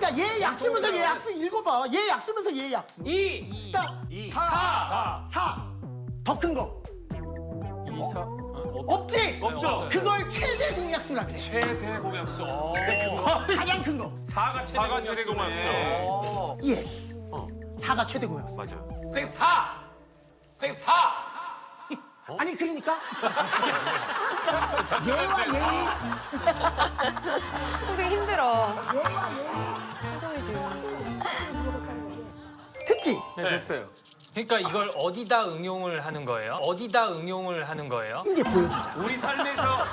자, 얘 약 쓰면서 얘 약수 읽어봐. 얘 약 쓰면서 얘 약수. 2, 딱 4. 4. 더 큰 거. 2, 4. 없지? 없어. 그걸 최대 공약수라 그래. 최대 공약수. 가장 큰 거. 4가 최대 공약수. 예스. 4가 최대 공약수. 맞아요. 쌤 4. 쌤 4. 아니 그러니까 얘와 얘 되게 힘들어. 표정이 지금. 듣지? 네, 됐어요. 그러니까 이걸 어디다 응용을 하는 거예요? 어디다 응용을 하는 거예요? 이제 보여주자. 우리 삶에서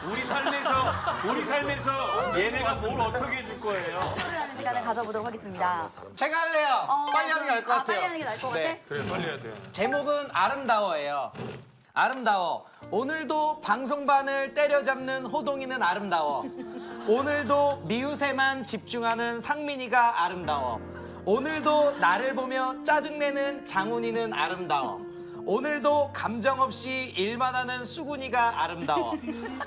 얘네가 뭘 어떻게 해줄 거예요? 하는 시간을 가져보도록 하겠습니다. 제가 할래요. 빨리 하는 게 나을 것 같아요. 빨리 하는 게 나을 것 네. 같아? 그래, 빨리 해야 돼요. 제목은 아름다워예요. 아름다워. 오늘도 방송반을 때려잡는 호동이는 아름다워. 오늘도 미우새만 집중하는 상민이가 아름다워. 오늘도 나를 보며 짜증내는 장훈이는 아름다워. 오늘도 감정 없이 일만 하는 수근이가 아름다워.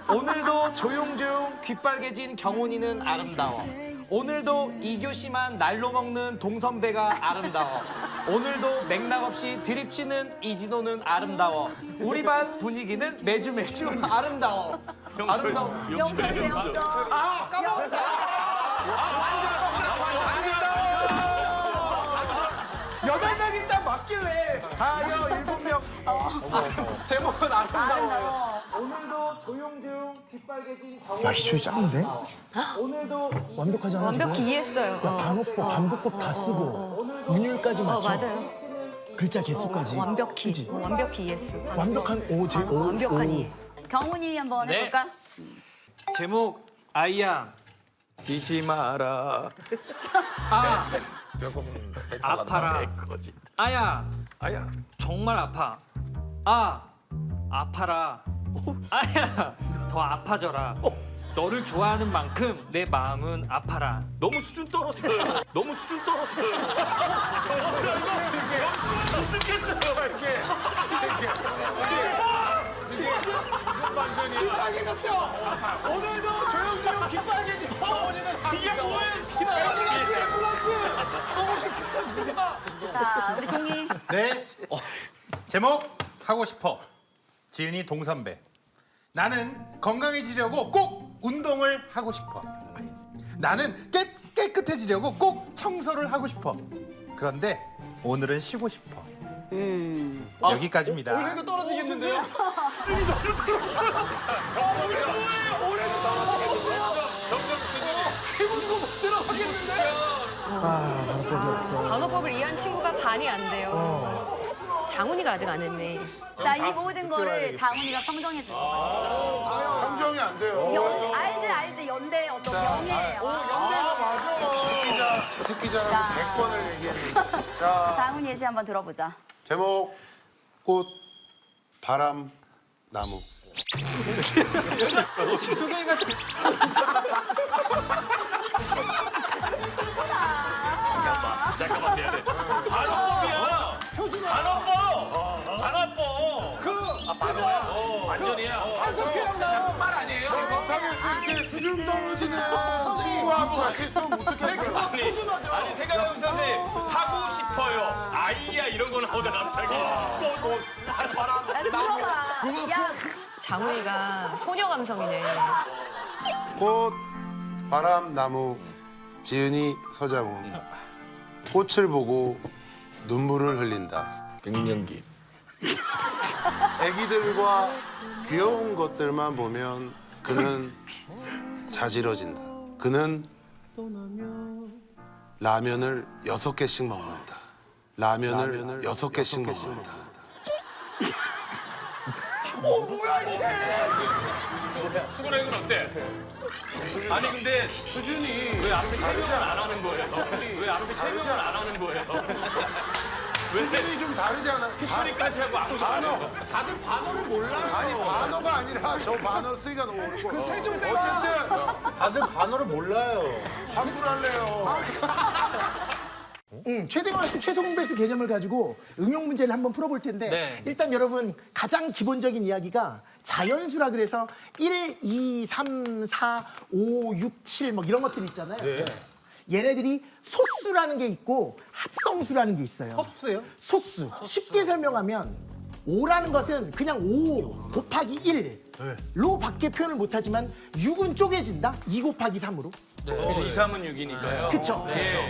오늘도 조용조용 귓빨개진 경훈이는 아름다워. 오늘도 2교시만 날로 먹는 동선배가 아름다워. 오늘도 맥락 없이 드립치는 이진호는 아름다워. 우리 반 분위기는 매주 아름다워. 아름다워. 영철이 왜 없어? 아, 까먹었다. 여덟 명 있다 맞길래 다여 7명. 제목은 아름다워요. 아름다워. 오늘도 조용조용 뒷빨개진 야 희초이 짱인데? 오늘도 완벽하지 않아? 완벽히 이해했어요. 야 반어법, 반복법 다 쓰고 운율까지 맞춰. 맞아요. 글자 개수까지. 완벽히. 그지? 완벽히 이해했어. 완벽한 오제 오. 완벽한 이해. 경훈이 한번 네. 해볼까? 제목 아이야 뛰지 마라. 아 아파라. 아야 정말 아파. 아 아파라. 아야 더 아파져라. 너를 좋아하는 만큼 내 마음은 아파라. 너무 수준 떨어져요. 못 듣겠어요, 이렇게. 무슨 반전이야? 빨개졌죠? 오늘도 조용조용 귓빨개진 경훈이는 이게 아름다워. 뭐야? 앰뷸런스! 경훈이 켜집니다. 자, 우리 동희. 네. 제목 하고 싶어. 지은이 동선배. 나는 건강해지려고 꼭 운동을 하고 싶어. 나는 깨끗해지려고 꼭 청소를 하고 싶어. 그런데 오늘은 쉬고 싶어. 여기까지입니다. 올해도 떨어지겠는데요? 수준이 너무 떨어져요. 올해도 떨어지겠는데요? 점점 수준이. 기분도 못 들어가겠는데? 아 반어법이 없어. 단어법을 이해한 친구가 반이 안 돼요. 장훈이가 아직 안 했네. 자, 이 모든 거를 장훈이가 평정해 줄 거야. 평정이 안 돼요. 알지. 연대 어떤 명예예요. 맞아. 새끼자랑 100번을 얘기했는데. 자, 장훈이 예시 한번 들어보자. 제목 꽃, 바람, 나무. 수경이가 잠깐만 미안해. 단어법이야. 단어법. 완전이야. 한석희랑 말 아니에요? 못하겠어. 이렇게 수준 떨어지는 친구하고 같이 있으면 어떡해. 아니 생각해보면 선생님 하고 싶어요. 아이야 이런 거 나오다 갑자기. 야, 들어봐. 야, 장훈이가 소녀 감성이네. 꽃, 바람, 나무, 지은이, 서장훈. 꽃을 보고 눈물을 흘린다. 갱년기. 애기들과 귀여운 것들만 보면 그는 자지러진다. 그는 라면을 6개씩 먹는다. 라면을 6개씩 먹는다. 뭐야 이게? 수근아 이건 어때? 아니 근데 수준이 왜 앞에 3명은 안 하는 거예요? 왜 앞에 3명은 안 하는 거예요? 왜 수준이 좀 다르지 않아? 소리까지 하고 아무도 안 해요? 다들 반어를 몰라요. 아니 반어가 아니라 저 반어 쓰기가 너무 어렵고. 어쨌든 다들 반어를 몰라요. 함부로 할래요. 최대관수 최소공 배수 개념을 가지고 응용 문제를 한번 풀어볼 텐데 네. 일단 여러분 가장 기본적인 이야기가 자연수라 그래서 1, 2, 3, 4, 5, 6, 7 뭐 이런 것들 있잖아요. 얘네들이 소수라는 게 있고 합성수라는 게 있어요. 섭수예요? 소수. 쉽게 설명하면 5라는 것은 그냥 5 곱하기 1로 밖에 표현을 못하지만 6은 쪼개진다. 2 곱하기 3으로. 2, 3은 6이니까요. 그쵸?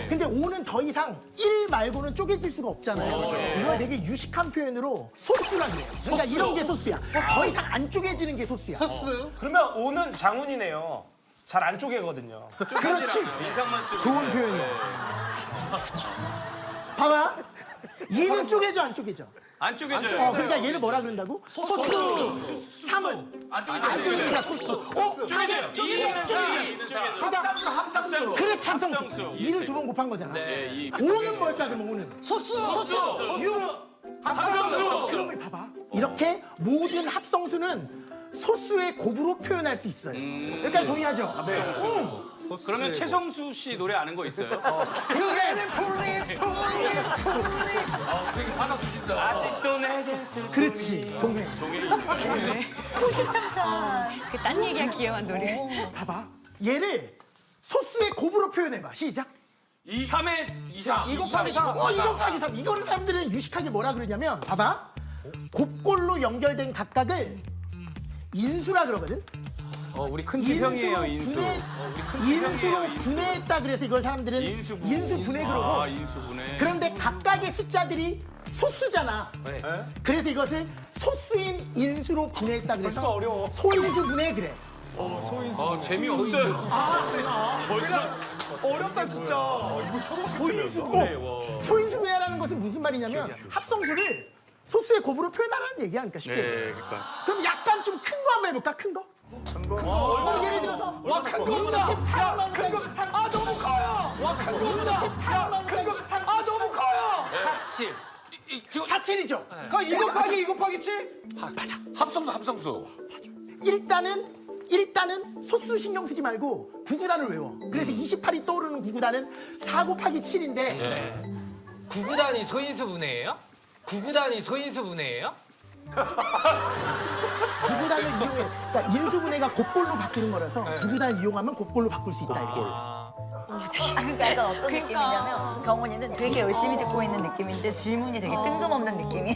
근데 5는 더 이상 1 말고는 쪼개질 수가 없잖아요. 이걸 되게 유식한 표현으로 소수라고 해요. 그러니까 이런 게 소수야. 더 이상 안 쪼개지는 게 소수야. 섭수요? 그러면 오는 장훈이네요. 잘 안 쪼개거든요. 그렇지. 인상만 쓰고. 좋은 표현이야. 봐봐. 얘는 쪼개져 안 쪼개져? 안 쪼개져요. 그러니까 얘를 뭐라 그런다고? 소수. 3은 안 안 쪼개진다. 소수. 4는 쪼개져. 합성수. 그래 합성수. 합성수. 2를 2번 곱한 거잖아. 네, 2. 5는 뭘까 그럼 5는? 소수. 6. 합성수. 그런 걸 봐봐. 이렇게 모든 합성수는 소수의 곱으로 표현할 수 있어요. 여기까지 동의하죠? 그러면 최성수 씨 노래 아는 거 있어요? 그래는 풀리. 아직도 내겐 슬픔이. 그렇지. 동의. 호시탐탐. 그 딴 얘기야 귀여운 노래. 봐봐. 얘를 소수의 곱으로 표현해봐. 시작. 3의 이상. 2 곱하기 3. 2 곱하기 3. 이거를 사람들은 유식하게 뭐라 그러냐면 봐봐. 곱골로 연결된 각각을 인수라 그러거든. 우리 큰 지형이에요, 인수. 인수로 분해했다 그래서 이걸 사람들은 인수분해 그러고. 인수분해. 그런데 각각의 숫자들이 소수잖아. 그래서 이것을 소수인 인수로 분해했다 그래서 벌써 어려워. 소인수분해 그래. 재미없어요. 벌써 어렵다 진짜. 이거 초등학교 소인수분해. 소인수분해라는 것은 무슨 말이냐면 합성수를 소수의 곱으로 표현하라는 얘기야. 그러니까 쉽게. 네, 그러니까. 그럼 약간 좀 큰 거 한번 해볼까? 큰 거? 예를 들어서 와, 큰 거보다. 18만 큰 거. 아, 너무 커요. 와, 큰 거보다. 18만 큰 거. 아, 너무 커요. 7. 47이죠. 그 2 곱하기 2 곱하기 7? 합성수. 일단은 소수 신경 쓰지 말고 구구단을 외워. 그래서 28이 떠오르는 구구단은 4 곱하기 7인데 구구단이 소인수분해예요? 구구단이 소인수분해예요? 구구단을 이용해. 그러니까 인수분해가 곱골로 바뀌는 거라서 구구단을 이용하면 곱골로 바꿀 수 있다. 이렇게. 그러니까 약간 어떤 느낌이냐면 경훈이는 되게 열심히 듣고 있는 느낌인데 질문이 되게 뜬금없는 느낌이야.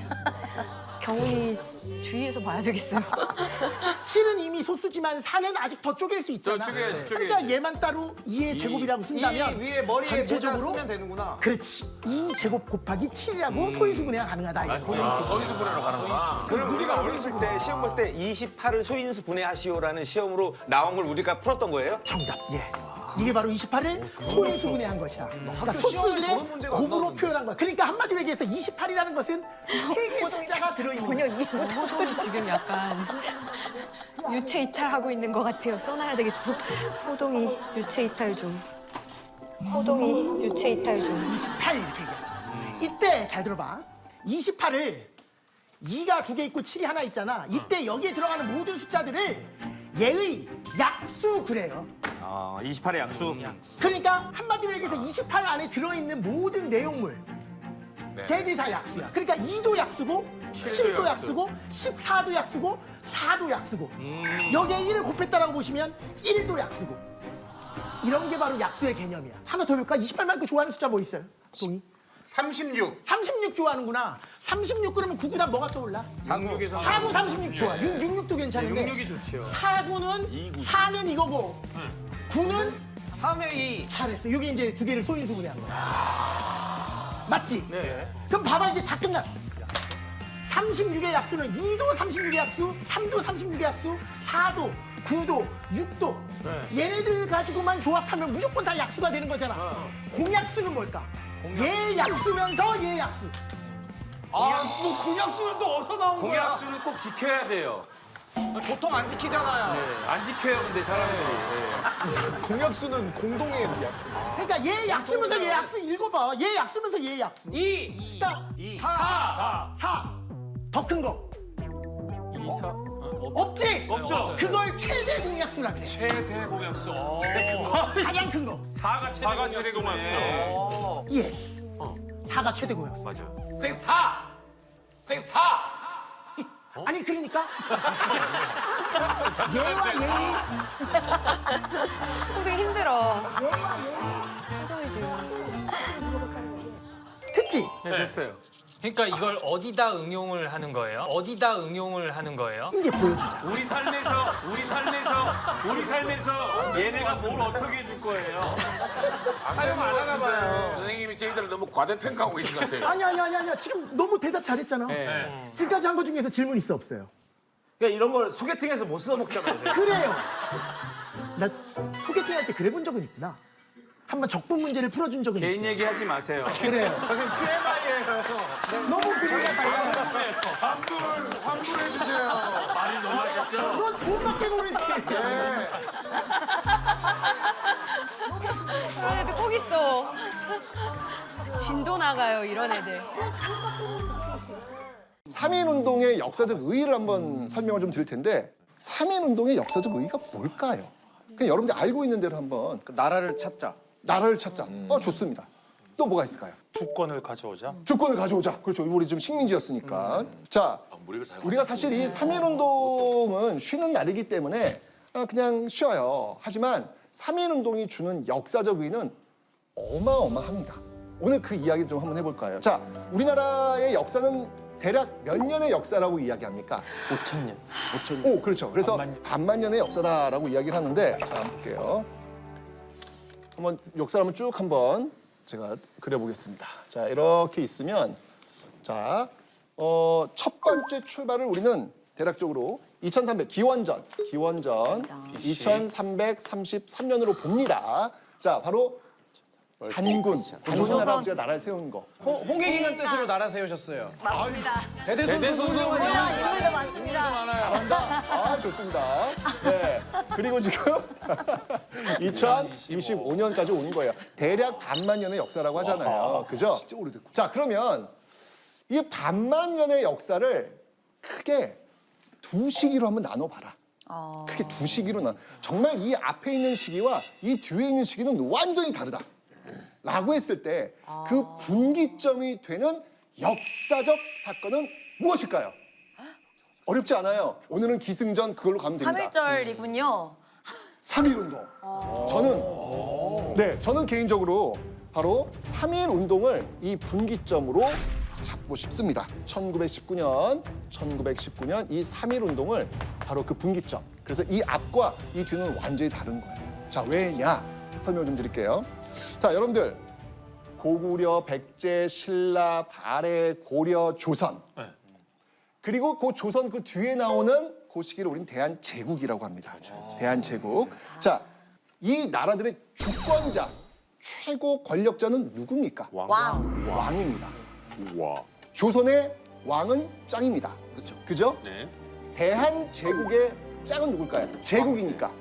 경훈이 주위에서 봐야 되겠어요. 7은 이미 소수지만 4는 아직 더 쪼갤 수 있잖아. 쪼개야지, 그러니까 얘만 따로 2의 제곱이라고 쓴다면 이 위에 머리에 전체적으로 모자 쓰면 되는구나. 그렇지. 2 제곱 곱하기 7이라고 소인수분해가 가능하다. 소인수분해로 가는구나. 그럼 우리가 어렸을 때 시험 볼 때 28을 소인수 분해하시오라는 시험으로 나온 걸 우리가 풀었던 거예요? 정답. 예. 이게 바로 28을 소인수분해한 것이다. 그러니까 시험에 저런 소수들의 문제가 안 곱으로 나오는데. 표현한 거야. 그러니까 한마디로 얘기해서 28이라는 것은 세 개의 숫자가 들어있는 전혀 거야. 이해 못 호동이 지금 약간 유체 이탈하고 있는 것 같아요. 써놔야 되겠어. 호동이 유체 이탈 중. 호동이 유체 이탈 중. 28 이렇게 얘기해. 이때 잘 들어봐. 28을 2가 2개 있고 7이 하나 있잖아. 이때 여기에 들어가는 모든 숫자들을 얘의 약수 그래요. 28의 약수. 그러니까 한마디로 얘기해서 28 안에 들어있는 모든 내용물 걔들이 다 약수야. 그러니까 2도 약수고 7도 약수고 14도 약수고 4도 약수고 여기에 1을 곱했다라고 보시면 1도 약수고 이런 게 바로 약수의 개념이야. 하나 더 해볼까? 28만큼 좋아하는 숫자 뭐 있어요? 동이? 36. 36 좋아하는구나. 36 그러면 9구단 뭐가 떠올라? 36에서 4구 36 좋아. 66도 괜찮은데 66이 좋지요. 4구는 4는 이거고 9는 3의 2. 잘했어. 여기 이제 두 개를 소인수분해한 거야. 맞지? 네. 그럼 봐봐 이제 다 끝났어. 36의 약수는 2도 36의 약수, 3도 36의 약수, 4도, 9도, 6도. 얘네들 가지고만 조합하면 무조건 다 약수가 되는 거잖아. 공약수는 뭘까? 얘 약수면서 얘 약수. 뭐 공약수는 또 어디서 나온 거야? 공약수는 꼭 지켜야 돼요. 보통 안 지키잖아요. 안 지켜요, 근데 사람들이. 공약수는 공동의 그러니까 얘 약수면서 얘 약수 읽어봐. 얘 약수면서 얘 약수. 2, 딱 4. 4. 더 큰 거. 2, 4. 없지? 없어. 그걸 최대 공약수라 그래. 최대 공약수. 가장 큰 거. 4가 최대 공약수. 예스. 4가 최대 공약수. 맞아. 쌤 4. 쌤 4. 아니 그러니까 얘와 얘이 호동이 힘들어. 호동이 됐지? 네, 됐어요. 그러니까 이걸 어디다 응용을 하는 거예요? 어디다 응용을 하는 거예요? 이제 보여주자. 우리 삶에서 얘네가 뭘 어떻게 해줄 거예요? 사용 안 하나 봐요. 선생님이 저희들을 너무 과대평가하고 계신 것 같아요. 아니야. 지금 너무 대답 잘했잖아. 지금까지 한 거 중에서 질문 있어 없어요? 그러니까 이런 걸 소개팅에서 못 써먹잖아요. 저희. 그래요. 나 소개팅 할 때 그래 본 적은 있구나. 한번 적분 문제를 풀어준 적은 개인 있어. 얘기하지 마세요. 그래요. 선생님 TMI예요. 너무 분위기가 달라. 환불해주세요. 넌 돈밖에 모르지. 그런 애들 꼭 있어. 진도 나가요, 이런 애들. 3.1운동의 역사적 의의를 한번 설명을 좀 드릴 텐데 3.1운동의 역사적 의의가 뭘까요? 그냥 여러분들 알고 있는 대로 한번 나라를 찾자. 나라를 찾자. 좋습니다. 또 뭐가 있을까요? 주권을 가져오자. 주권을 가져오자. 그렇죠. 우리 좀 식민지였으니까. 자, 우리가 사실 이 3.1운동은 쉬는 날이기 때문에 그냥 쉬어요. 하지만 3.1운동이 주는 역사적 의의는 어마어마합니다. 오늘 그 이야기를 좀 한번 해볼까요? 자, 우리나라의 역사는 대략 몇 년의 역사라고 이야기합니까? 5,000년. 5,000년. 오, 그렇죠. 그래서 반만 년의 역사다라고 이야기를 하는데 자, 한번 볼게요. 한번 역사를 한번 쭉 한번 제가 그려보겠습니다. 자, 이렇게 있으면 자, 첫 번째 출발을 우리는 대략적으로 2300 기원전 2333년으로 봅니다. 자, 바로 단군 할아버지가 나라를 세운 거. 홍계기는 뜻으로 나라 세우셨어요. 맞습니다. 대대손손 인물도 많습니다. 잘한다. 아, 좋습니다. 네. 그리고 지금 2025년까지 온 거예요. 대략 반만 년의 역사라고 하잖아요. 그죠? 진짜 오래됐고. 자, 그러면 이 반만 년의 역사를 크게 두 시기로 한번 나눠봐라. 크게 두 시기로 정말 이 앞에 있는 시기와 이 뒤에 있는 시기는 완전히 다르다. 라고 했을 때 그 분기점이 되는 역사적 사건은 무엇일까요? 어렵지 않아요. 오늘은 기승전 그걸로 가면 됩니다. 3.1절이군요. 3.1운동. 저는 개인적으로 바로 3.1운동을 이 분기점으로 잡고 싶습니다. 1919년 이 3.1운동을 바로 그 분기점. 그래서 이 앞과 이 뒤는 완전히 다른 거예요. 자, 왜냐? 설명 좀 드릴게요. 자, 여러분들 고구려, 백제, 신라, 발해, 고려, 조선. 그리고 그 조선 그 뒤에 나오는 그 시기를 우리는 대한제국이라고 합니다. 대한제국. 자, 이 나라들의 주권자, 최고 권력자는 누굽니까? 왕입니다. 조선의 왕은 짱입니다. 그렇죠. 그죠? 네. 대한제국의 짱은 누굴까요? 제국이니까.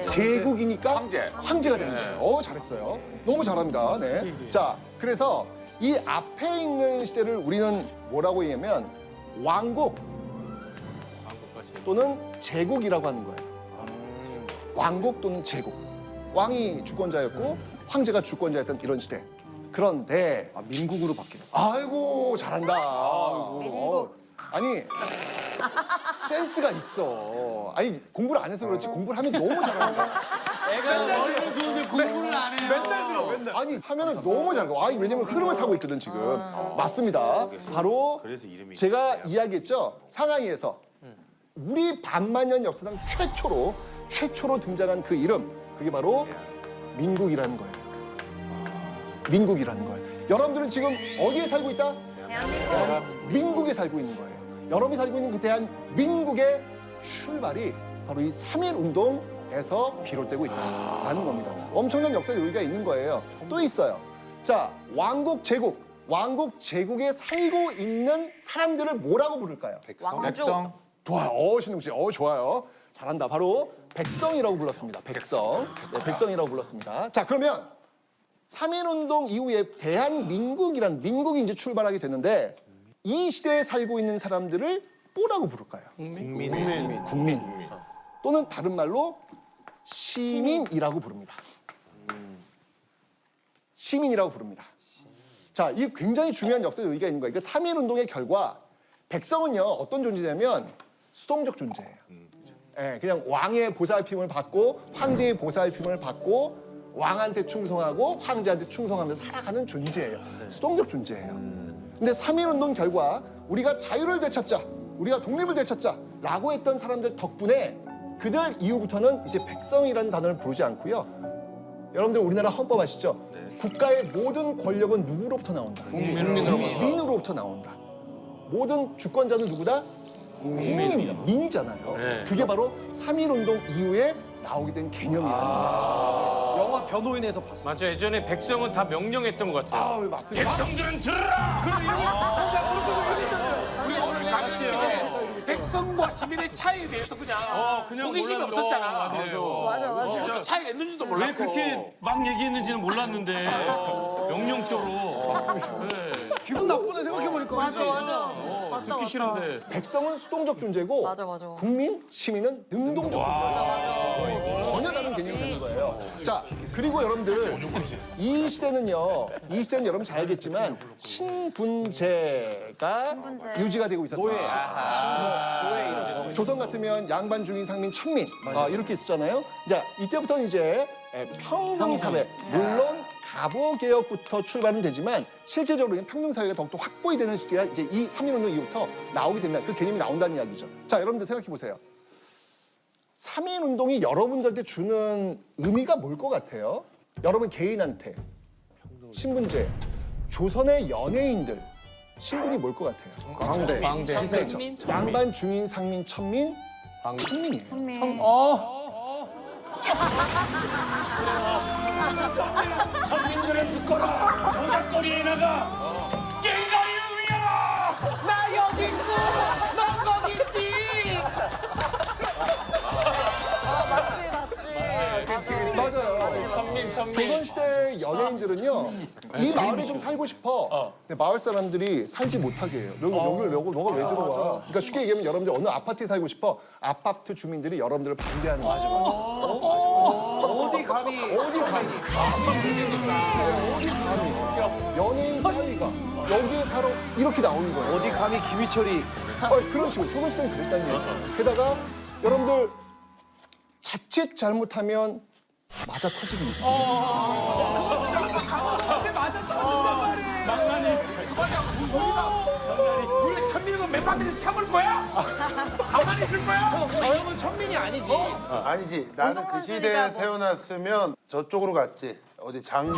제국이니까 황제가 되는 거예요. 잘했어요. 너무 잘합니다. 네. 자, 그래서 이 앞에 있는 시대를 우리는 뭐라고 얘기하면 왕국 또는 제국이라고 하는 거예요. 왕국 또는 제국. 왕이 주권자였고 황제가 주권자였던 이런 시대. 그런데 민국으로 바뀌는. 아이고, 잘한다. 민국. 아니 센스가 있어. 아니 공부를 안 해서 그렇지 공부를 하면 너무 잘하는 거야. 머리는 좋은데 공부를 안 해요. 맨날 들어 맨날. 아니 하면은 너무 잘 가. 아니 왜냐면 흐름을 타고 있거든 지금. 맞습니다. 바로 제가 이야기했죠. 상하이에서 우리 반만년 역사상 최초로 등장한 그 이름 그게 바로 민국이라는 거예요. 민국이라는 거예요. 여러분들은 지금 어디에 살고 있다? 대한민국에 살고 있는 거예요. 여러분이 살고 있는 그 대한민국의 출발이 바로 이 3.1운동에서 비롯되고 있다라는 겁니다. 엄청난 역사적 의의가 있는 거예요. 또 있어요. 자, 왕국, 제국에 살고 있는 사람들을 뭐라고 부를까요? 왕족. 좋아요. 신동 씨. 좋아요. 잘한다. 바로 백성이라고 불렀습니다. 백성. 네, 백성이라고 불렀습니다. 자, 그러면 3.1운동 이후에 대한민국이란 민국이 이제 출발하게 되는데 이 시대에 살고 있는 사람들을 뭐라고 부를까요? 국민. 또는 다른 말로 시민이라고 부릅니다. 시민이라고 부릅니다. 자, 이 굉장히 중요한 역사적 의의가 있는 거예요. 그 3.1운동의 결과 백성은요 어떤 존재냐면 수동적 존재예요. 그냥 왕의 보살핌을 받고 황제의 보살핌을 받고 왕한테 충성하고 황제한테 충성하면서 살아가는 존재예요. 수동적 존재예요. 근데 3.1운동 결과 우리가 자유를 되찾자, 우리가 독립을 되찾자라고 했던 사람들 덕분에 그들 이후부터는 이제 백성이라는 단어를 부르지 않고요. 여러분들 우리나라 헌법 아시죠? 국가의 모든 권력은 누구로부터 나온다? 국민으로부터 나온다. 모든 주권자는 누구다? 국민이다. 민이잖아요. 그게 바로 3.1운동 이후에 나오게 된 개념이라는 거죠. 영화 변호인에서 봤어요. 맞아, 예전에 백성은 다 명령했던 것 같아요. 아, 맞습니다. 백성들은 들으라! 우리가 오늘 다 같이 백성과 시민의 차이에 대해서 그냥 호기심이 몰랐는데. 없었잖아. 맞아. 진짜 차이가 있는지도 몰랐고. 왜 그렇게 막 얘기했는지는 몰랐는데 명령적으로 기분 나쁘네 생각해보니까. 맞아. 듣기 싫은데. 백성은 수동적 존재고 맞아. 국민, 시민은 능동적 존재예요. 전혀 다른 개념이 되는 거예요. 자, 그리고 여러분들 이 시대는요. 여러분 잘 알겠지만 신분제가 유지가 되고 있었어요. 조선 같으면 양반, 중인, 상민, 천민 이렇게 있었잖아요. 자, 이때부터는 이제 평등사회, 물론 가보개혁부터 출발은 되지만 실제적으로 평등사회가 더욱더 확보이 되는 시기가 이제 이 3.1운동 이후부터 나오게 된다. 그 개념이 나온다는 이야기죠. 자, 여러분들 생각해 보세요. 3.1운동이 여러분들한테 주는 의미가 뭘 것 같아요? 여러분 개인한테 신분제, 조선의 연예인들 신분이 뭘 것 같아요? 광대. 그렇죠. 양반, 중인, 상민, 천민, 천민이에요. 선민들은 듣거라. 정상거리에 나가. 깽가리 울려라. 나 여기 있고 넌 거기 있지. 맞아요. 조선시대 연예인들은요, 이 마을에 좀 살고 싶어. 근데 마을 사람들이 살지 못하게 해요. 여기를 너가 왜 들어와? 그러니까 쉽게 얘기하면 여러분들 어느 아파트에 살고 싶어. 아파트 주민들이 여러분들을 반대하는 거죠. 어디 감히. 연예인 따위가 여기에 살아 이렇게 나오는 거예요. 어디 감히 김희철이. 그런 식으로 조선시대는 그랬다는 얘기예요. 게다가 여러분들 자칫 잘못하면 맞아 터지고 있어요. 우리가 천민은 몇 바퀴 참을 거야? 가만히 있을 거야? 저 형은 천민이 아니지. 아니지. 나는 그 시대에 태어났으면 저쪽으로 갔지. 어디 장군,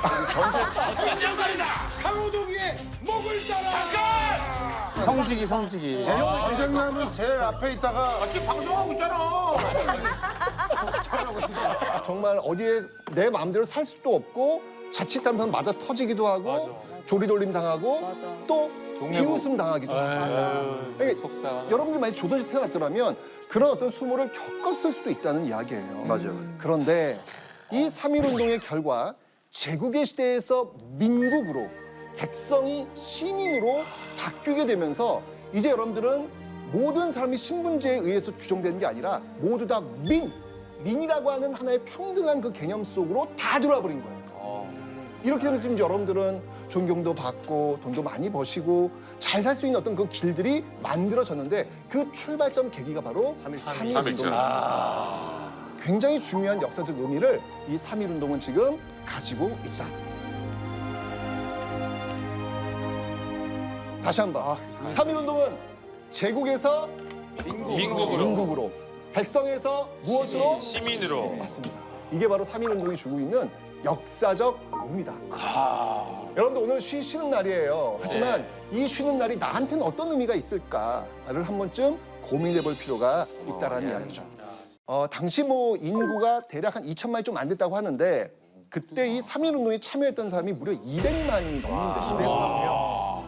어디 전쟁. 긴장거리다. 강호동이의 목을 따라. 잠깐. 성직이. 전쟁 나면 제일 앞에 있다가 지금 방송하고 있잖아. 정말 어디에 내 마음대로 살 수도 없고 자칫하면 맞아 터지기도 하고 조리돌림 당하고 또 비웃음 당하기도 하고. 그러니까 여러분들이 만약 조선시대 태어났더라면 그런 어떤 수모를 겪었을 수도 있다는 이야기예요. 맞아요. 그런데 이 3.1운동의 결과 제국의 시대에서 민국으로 백성이 시민으로 바뀌게 되면서 이제 여러분들은 모든 사람이 신분제에 의해서 규정되는 게 아니라 모두 다 민이라고 하는 하나의 평등한 그 개념 속으로 다 들어와 버린 거예요. 이렇게 되면서 지금 여러분들은 존경도 받고 돈도 많이 버시고 잘 살 수 있는 어떤 그 길들이 만들어졌는데 그 출발점 계기가 바로 3.1운동입니다. 굉장히 중요한 역사적 의미를 이 3.1운동은 지금 가지고 있다. 다시 한번 3.1운동은 제국에서 민국으로 백성에서 무엇으로? 시민으로. 맞습니다. 이게 바로 3.1운동이 주고 있는 역사적 의미다. 여러분들 오늘 쉬는 날이에요. 하지만 이 쉬는 날이 나한테는 어떤 의미가 있을까를 한 번쯤 고민해 볼 필요가 있다라는 이야기죠. 당시 뭐 인구가 대략 한 2천만이 좀 안 됐다고 하는데 그때 이 3.1운동에 참여했던 사람이 무려 200만이 넘는데 200만.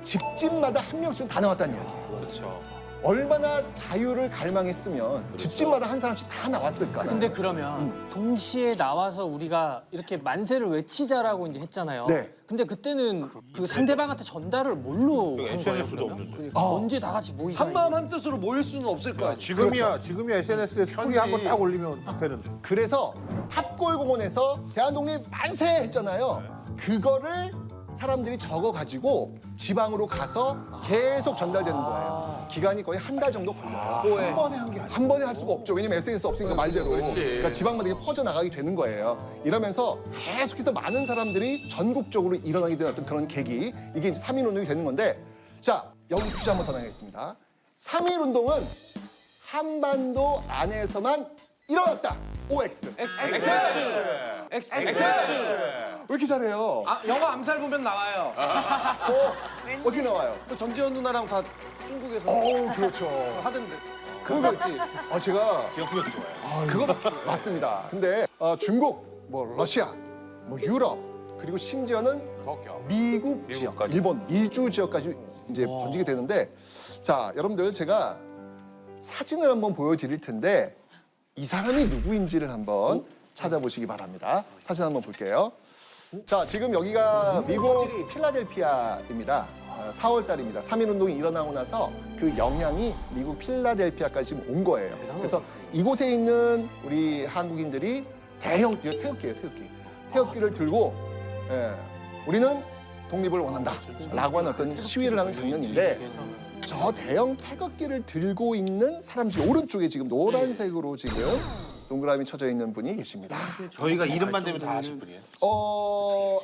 집집마다 한 명씩은 다 나왔다는 이야기예요. 그렇죠. 얼마나 자유를 갈망했으면 집집마다 한 사람씩 다 나왔을까. 근데 그러면 동시에 나와서 우리가 이렇게 만세를 외치자라고 이제 했잖아요. 네. 근데 그때는 그 상대방한테 전달을 뭘로 한 거예요? 그러면? 언제 다 같이 모이자? 한 마음 한 뜻으로 모일 수는 없을 거 아니야. 지금이야 SNS에 스토리 한 번 딱 올리면 되는. 그래서 탑골공원에서 대한독립 만세 했잖아요. 그거를 사람들이 적어가지고 지방으로 가서 계속 전달되는 거예요. 기간이 거의 한 달 정도 걸려요. 한 번에 한 게 아니에요. 한 번에 할 수가 없죠. 왜냐면 SNS 없으니까 말대로. 그러니까 지방마다 이게 퍼져나가게 되는 거예요. 이러면서 계속해서 많은 사람들이 전국적으로 일어나게 된 어떤 그런 계기. 이게 이제 3.1운동이 되는 건데 자, 여기 퀴즈 한번 더 나가겠습니다. 3.1운동은 한반도 안에서만 일어났다. OX. X. 왜 이렇게 잘해요? 아, 영화 암살 보면 나와요. 어떻게 나와요? 그 정재현 누나랑 다 중국에서 그렇죠. 하던데. 그거 있지. 제가 기억력 좋아요. 그거 맞습니다. 근데 중국, 뭐 러시아, 뭐 유럽 그리고 심지어는 미국 지역, 일본, 미주 지역까지 이제 번지게 되는데 자, 여러분들 제가 사진을 한번 보여드릴 텐데 이 사람이 누구인지를 한번 찾아보시기 바랍니다. 사진 한번 볼게요. 자, 지금 여기가 미국 필라델피아입니다. 4월 달입니다. 3.1운동이 일어나고 나서 그 영향이 미국 필라델피아까지 지금 온 거예요. 그래서 이곳에 있는 우리 한국인들이 대형 태극기예요, 태극기. 태극기를 들고 우리는 독립을 원한다 라고 하는 어떤 시위를 하는 장면인데 저 대형 태극기를 들고 있는 사람 중에 오른쪽에 지금 노란색으로 지금 동그라미 쳐져 있는 분이 계십니다. 저희가 이름만 되면 다 아실 분이에요.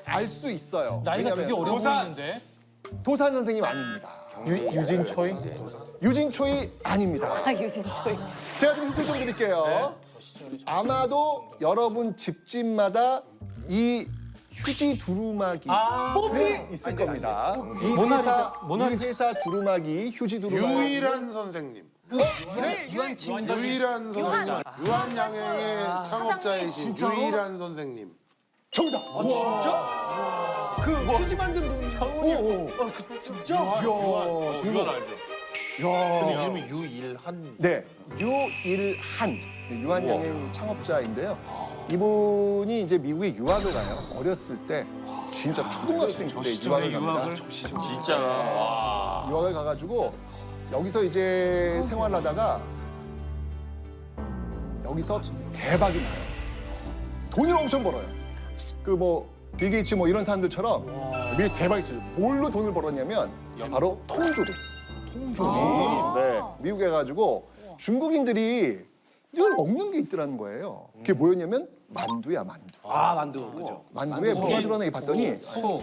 알 수 있어요. 나이가 되게 어려 보이는데. 도산 선생님 아닙니다. 유진초이? 유진초이 아닙니다. 유진초이. 제가 좀 힌트 좀 드릴게요. 아마도 여러분 집집마다 이 휴지 두루마기 있을 겁니다. 이 회사 두루마기, 휴지 두루마기. 유일한 선생님. 유일한 선생님. 유한양행의 창업자이신 유일한 선생님. 정답. 진짜? 그 휴지 만든 분 장훈이. 진짜? 유한 알죠? 근데 이름이 유일한. 네, 유일한 유한양행 창업자인데요. 이분이 이제 미국에 유학을 가요. 어렸을 때 진짜 초등학생 때 유학을 갑니다. 진짜. 와. 유학을 가가지고 여기서 이제 생활하다가 여기서 대박이 나요. 돈을 엄청 벌어요. 그 뭐 빌 게이츠 뭐 이런 사람들처럼 미국에 대박이 있어요. 뭘로 돈을 벌었냐면 바로 통조림. 네, 미국에 가가지고 중국인들이 늘 먹는 게 있더라는 거예요. 그게 뭐였냐면 만두야, 만두. 아, 만두. 그죠. 만두에 뭐가 들어가나 봤더니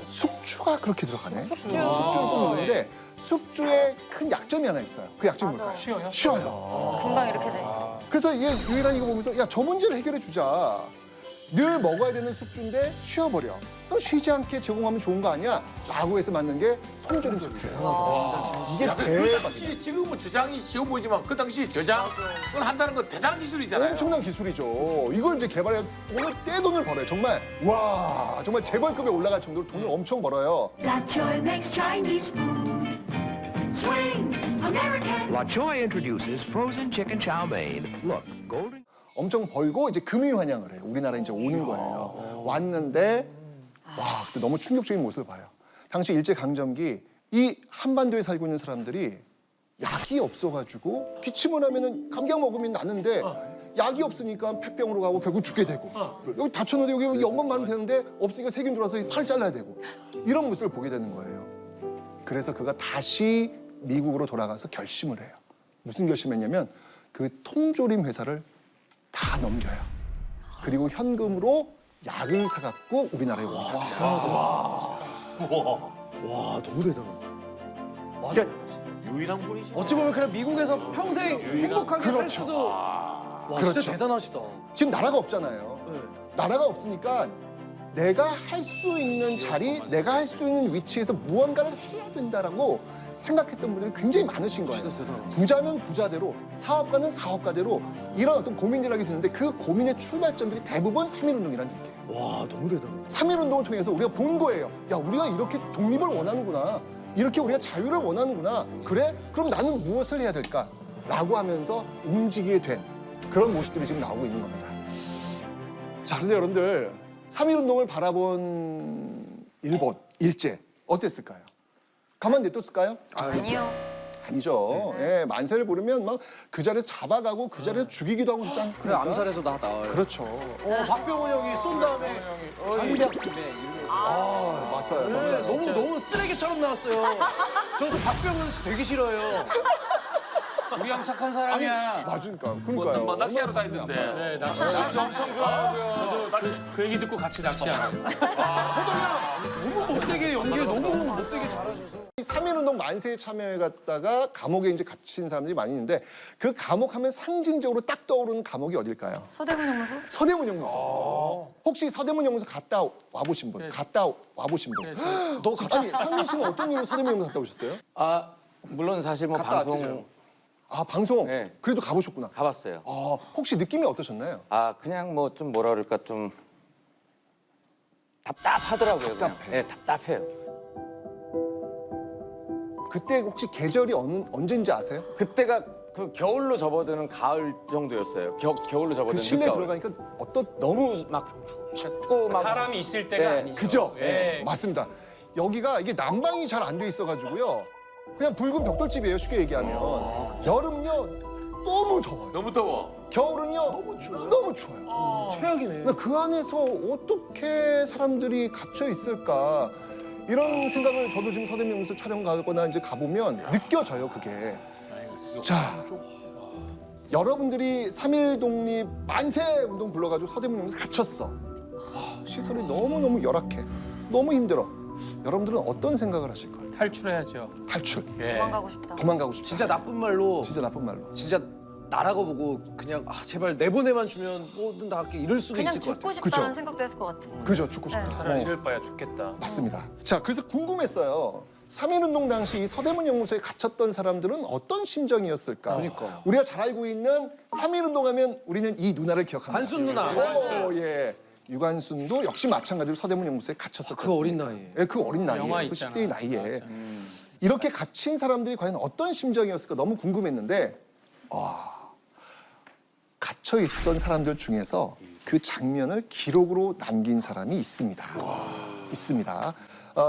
숙주가 그렇게 들어가네. 숙주를 꼭 먹는데 숙주에 큰 약점이 하나 있어요. 그 약점이 뭘까요? 쉬어요. 금방 이렇게 돼. 그래서 얘 유일한 이거 보면서 야, 저 문제를 해결해 주자. 늘 먹어야 되는 숙주인데 쉬어버려. 그럼 쉬지 않게 제공하면 좋은 거 아니야? 라고 해서 만든 게 통조림 숙주예요. 이게 그 대박이에요. 당시 지금은 저장이 쉬워 보이지만 그 당시 저장을 한다는 건 대단한 기술이잖아요. 엄청난 기술이죠. 이걸 이제 개발해 오늘 떼돈을 벌어요. 정말 와 정말 재벌급에 올라갈 정도로 돈을 엄청 벌어요. La Choy makes Chinese food. Swing, American. La Choy introduces frozen chicken chow mein. Look, golden. 엄청 벌고 이제 금이 환영을 해요. 우리나라에 이제 오는 거예요. 왔는데 와 그때 너무 충격적인 모습을 봐요. 당시 일제 강점기 이 한반도에 살고 있는 사람들이 약이 없어가지고 기침을 하면은 감기약 먹으면 낫는데 약이 없으니까 폐병으로 가고 결국 죽게 되고 여기 다쳤는데 여기 연고만 많으면 되는데 없으니까 세균 들어와서 팔 잘라야 되고 이런 모습을 보게 되는 거예요. 그래서 그가 다시 미국으로 돌아가서 결심을 해요. 무슨 결심했냐면 그 통조림 회사를 다 넘겨요. 그리고 현금으로 약을 사갖고 우리나라에 옵니다. 와, 너무 대단하다. 그러니까 유일한 분이지. 어찌 보면 그냥 미국에서 평생 행복하게 살 그렇죠. 수도. 와, 그렇죠. 진짜 대단하시다. 지금 나라가 없잖아요. 나라가 없으니까 내가 할 수 있는 자리, 내가 할 수 있는 위치에서 무언가를 해야 된다라고 생각했던 분들이 굉장히 많으신 거예요. 부자면 부자대로, 사업가는 사업가대로 이런 어떤 고민을 하게 되는데 그 고민의 출발점들이 대부분 3.1운동이라는 얘기예요. 와, 너무 대단하다. 3.1운동을 통해서 우리가 본 거예요. 야, 우리가 이렇게 독립을 원하는구나. 이렇게 우리가 자유를 원하는구나. 그래? 그럼 나는 무엇을 해야 될까? 라고 하면서 움직이게 된 그런 모습들이 지금 나오고 있는 겁니다. 자, 근데 여러분들 3.1운동을 바라본 일본, 일제 어땠을까요? 가만 냅뒀을까요? 아니요. 아니죠. 예, 만세를 부르면 막 그 자리에서 잡아가고 그 자리에서 죽이기도 하고 그렇지 그래, 않습니까? 암살해서 나 나와요. 그렇죠. 박병원 형이 쏜 다음에 300회 아, 맞습니다. 없어요. 너무 쓰레기처럼 나왔어요. 저도 박병훈 씨 되게 싫어요. 우리 형 착한 사람이야. 맞으니까. 그러니까요. 뭐 낚시하러 다니는데. 네, 낚시 엄청 좋아하고요. 저도 그 얘기 듣고 같이 낚시하고. 너무 못되게 연기를 너무 못되게 잘하셔서. 3.1운동 만세에 참여해갔다가 감옥에 이제 갇힌 사람들이 많이 있는데 그 감옥 하면 상징적으로 딱 떠오르는 감옥이 어딜까요? 서대문 연구소? 서대문 연구소. 혹시 서대문 연구소 갔다 와보신 분? 갔다 와보신 분? 너 아니 상민 씨는 어떤 이유로 서대문 연구소 갔다 오셨어요? 아 물론 사실 뭐 방송 아 방송? 네. 그래도 가보셨구나. 가봤어요. 혹시 느낌이 어떠셨나요? 아 그냥 뭐 좀 뭐라 그럴까 좀 답답하더라고요. 그냥. 답답해. 네, 답답해요. 그때 혹시 계절이 언제인지 아세요? 그때가 그 겨울로 접어드는 가을 정도였어요. 겨울로 접어드는 그 실내 늦가을. 들어가니까 어떤 너무 막 춥고 막 사람이 있을 때가 네. 아니죠. 그죠? 예. 맞습니다. 여기가 이게 난방이 잘 안 돼 있어가지고요. 그냥 붉은 벽돌집이에요. 쉽게 얘기하면. 여름은요 너무 더워요. 너무 더워. 겨울은요 너무 추워요. 최악이네. 그 안에서 어떻게 사람들이 갇혀 있을까 이런 생각을 저도 지금 서대문 연구소 촬영 가거나 이제 가보면 느껴져요. 그게. 자, 여러분들이 3.1 독립 만세 운동 불러가지고 서대문 연구소 갇혔어. 시설이 너무너무 열악해. 너무 힘들어. 여러분들은 어떤 생각을 하실 거예요? 탈출해야죠. 탈출. 도망가고 싶다. 도망가고 싶다. 진짜 나쁜 말로 진짜 나쁜 말로. 진짜 나라고 보고 그냥 제발 내보내만 주면 뭐든 다 할게 이럴 수도 그냥 있을 것 죽고 같아요. 싶다는 그쵸? 생각도 했을 것 같아. 그죠, 죽고 싶다. 차라리 이럴 바야 죽겠다. 맞습니다. 자, 그래서 궁금했어요. 3.1운동 당시 이 서대문 연구소에 갇혔던 사람들은 어떤 심정이었을까? 그러니까. 우리가 잘 알고 있는 3.1운동 하면 우리는 이 누나를 기억합니다. 관순 누나. 오, 예. 유관순도 역시 마찬가지로 서대문 연구소에 갇혔었죠. 그 어린 나이에. 예, 그 어린 나이에. 영화 그 있잖아. 10대의 나이에. 이렇게 갇힌 사람들이 과연 어떤 심정이었을까 너무 궁금했는데 갇혀 있었던 사람들 중에서 그 장면을 기록으로 남긴 사람이 있습니다. 있습니다.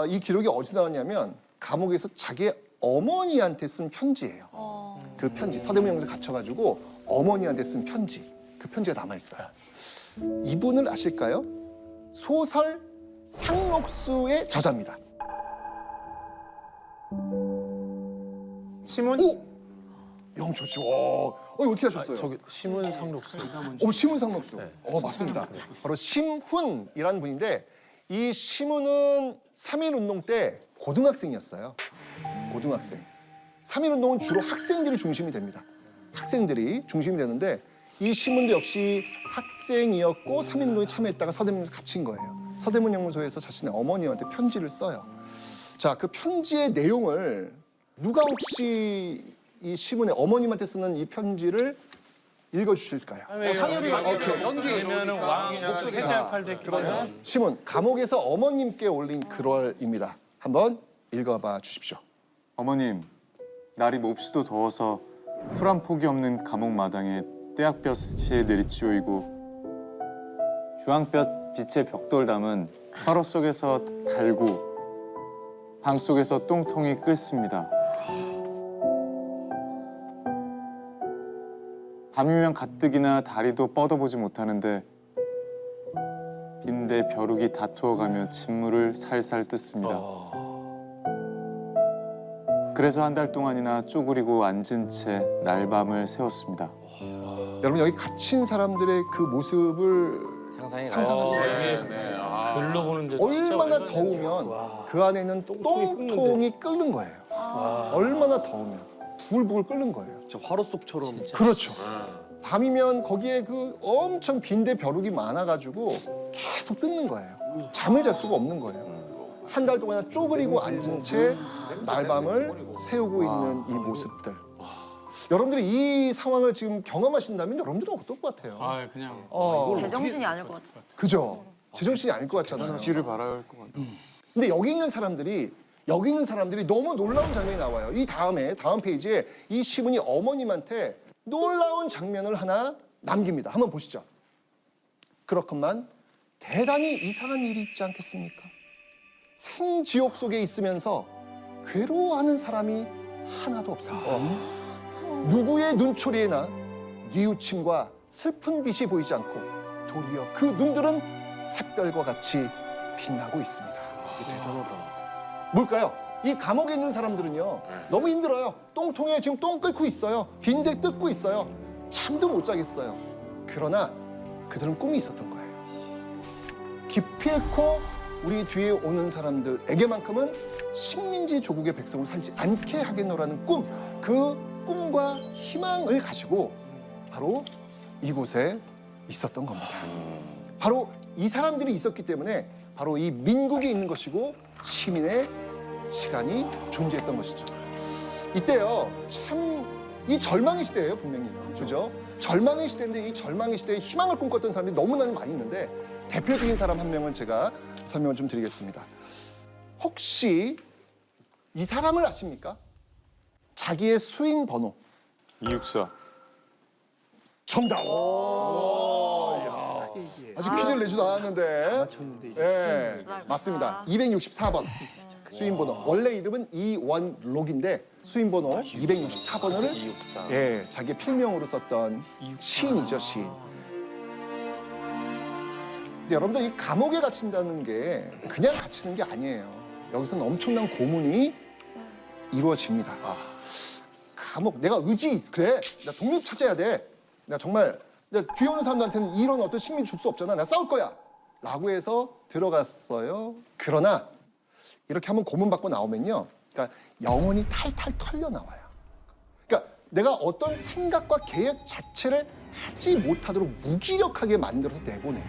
이 기록이 어디서 나왔냐면 감옥에서 자기 어머니한테 쓴 편지예요. 그 편지, 서대문 연구소에 갇혀가지고 어머니한테 쓴 편지. 그 편지가 남아있어요. 이분을 아실까요? 소설 상록수의 저자입니다. 시문? 오! 영 좋죠. 어떻게 하셨어요? 저기 시문 상록수. 심훈 상록수. 맞습니다. 바로 심훈이라는 분인데 이 심훈은 3.1운동 때 고등학생이었어요. 고등학생. 3.1운동은 주로 학생들이 중심이 됩니다. 학생들이 중심이 되는데 이 심훈도 역시 학생이었고 3.1운동에 참여했다가 서대문에 갇힌 거예요. 서대문 연구소에서 자신의 어머니한테 편지를 써요. 자, 그 편지의 내용을 누가 혹시 이 시문의 어머님한테 쓰는 이 편지를 읽어주실까요? 상엽이 연기면은 왕 세자 역할도 했기도 하고. 시문, 감옥에서 어머님께 올린 글월입니다. 한번 읽어봐 주십시오. 어머님, 날이 몹시도 더워서 풀 한 폭이 없는 감옥 마당에 떼약볕이 내리치오이고 주황볕 빛의 벽돌 담은 화로 속에서 달고 방 속에서 똥통이 끓습니다. 밤이면 가뜩이나 다리도 뻗어보지 못하는데 빈대 벼룩이 다투어가며 진물을 살살 뜯습니다. 그래서 한 달 동안이나 쪼그리고 앉은 채 날밤을 새웠습니다. 여러분 여기 갇힌 사람들의 그 모습을 상상하시죠? 글로 보는데 얼마나 더우면 그 안에 있는 똥통이 끓는 거예요. 얼마나 더우면 부글부글 끓는 거예요. 저 화로 속처럼. 그렇죠. 밤이면 거기에 그 엄청 빈대 벼룩이 많아가지고 계속 뜯는 거예요. 잠을 잘 수가 없는 거예요. 한 달 동안 쪼그리고 앉은 채 날밤을 새우고 있는 이 모습들. 여러분들이 이 상황을 지금 경험하신다면 여러분들은 어떨 것 같아요? 그냥 제정신이 아닐 것 같아. 그죠? 제정신이 아닐 것 같잖아요. 지를 바라야 할 것 같아요. 근데 여기 있는 사람들이 너무 놀라운 장면이 나와요. 이 다음 페이지에 이 시문이 어머님한테 놀라운 장면을 하나 남깁니다. 한번 보시죠. 그렇건만 대단히 이상한 일이 있지 않겠습니까? 생지옥 속에 있으면서 괴로워하는 사람이 하나도 없습니다. 누구의 눈초리에나 뉘우침과 슬픈 빛이 보이지 않고 도리어 그 눈들은 샛별과 같이 빛나고 있습니다. 뭘까요? 이 감옥에 있는 사람들은요 너무 힘들어요. 똥통에 지금 똥 끓고 있어요. 빈대 뜯고 있어요. 잠도 못 자겠어요. 그러나 그들은 꿈이 있었던 거예요. 기필코 우리 뒤에 오는 사람들에게만큼은 식민지 조국의 백성으로 살지 않게 하겠노라는 꿈, 그 꿈과 희망을 가지고 바로 이곳에 있었던 겁니다. 바로 이 사람들이 있었기 때문에 바로 이 민국이 있는 것이고 시민의 시간이 존재했던 것이죠. 이때요, 참 이 절망의 시대예요, 분명히. 그죠? 절망의 시대인데 이 절망의 시대에 희망을 꿈꿨던 사람이 너무나 많이 있는데 대표적인 사람 한 명을 제가 설명을 좀 드리겠습니다. 혹시 이 사람을 아십니까? 자기의 수인 번호. 이육사. 정답. 아직 퀴즈를 내지도 않았는데. 예, 맞습니다. 264번 수인번호. 원래 이름은 이원록인데 수인번호 264번호를 예, 자기의 필명으로 썼던 시인이죠, 시인. 근데 여러분들 이 감옥에 갇힌다는 게 그냥 갇히는 게 아니에요. 여기서는 엄청난 고문이 이루어집니다. 감옥, 내가 의지 있어. 그래, 나 독립 찾아야 돼. 나 정말 뒤에 오는 사람들한테는 이런 어떤 식민 줄 수 없잖아. 나 싸울 거야. 라고 해서 들어갔어요. 그러나 이렇게 한번 고문받고 나오면요. 그러니까 영혼이 탈탈 털려 나와요. 그러니까 내가 어떤 생각과 계획 자체를 하지 못하도록 무기력하게 만들어서 내보내요.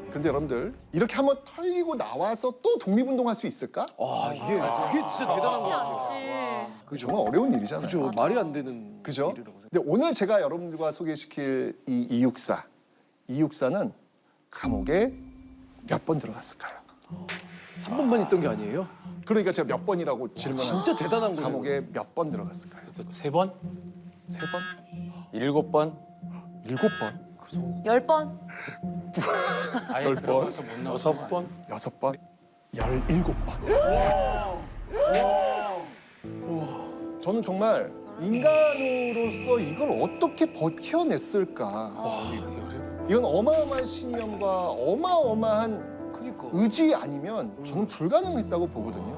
그런데 여러분들 이렇게 한번 털리고 나와서 또 독립운동할 수 있을까? 이게 진짜 대단한 것 같아요. 그게 정말 어려운 일이잖아요. 그죠, 말이 안 되는. 그죠? 근데 오늘 제가 여러분들과 소개시킬 이 이육사는 감옥에 몇 번 들어갔을까요? 한 번만 있던 게 아니에요? 그러니까 제가 몇 번이라고 질문한 진짜 대단한 거예요. 감옥에 몇 번 들어갔을까요? 3번? 3번? 7번? 7번? 10번? 10번? 6번? 6번? 17번. 저는 정말 인간으로서 이걸 어떻게 버텨냈을까. 이건 어마어마한 신념과 어마어마한 의지 아니면 저는 불가능했다고 보거든요.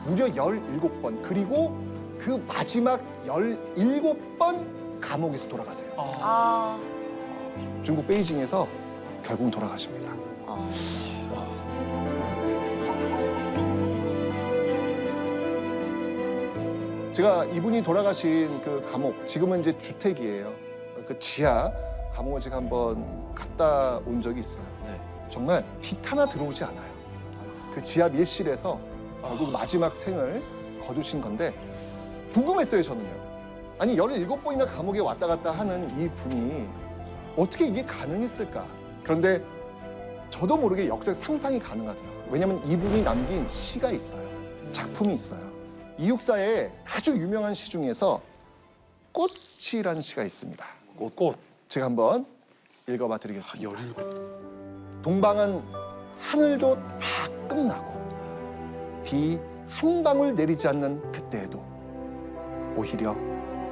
무려 17번. 그리고 그 마지막 17번 감옥에서 돌아가세요. 중국 베이징에서 결국 돌아가십니다. 제가 이분이 돌아가신 그 감옥, 지금은 이제 주택이에요. 그 지하 감옥을 제가 한번 갔다 온 적이 있어요. 정말 빛 하나 들어오지 않아요. 그 지하 밀실에서 결국 마지막 생을 거두신 건데 궁금했어요, 저는요. 아니 17번이나 감옥에 왔다 갔다 하는 이 분이 어떻게 이게 가능했을까? 그런데 저도 모르게 역사 상상이 가능하더라고요. 왜냐하면 이분이 남긴 시가 있어요. 작품이 있어요. 이육사의 아주 유명한 시 중에서 꽃이라는 시가 있습니다. 꽃. 제가 한번 읽어봐 드리겠습니다. 17. 동방은 하늘도 다 끝나고 비 한 방울 내리지 않는 그때에도 오히려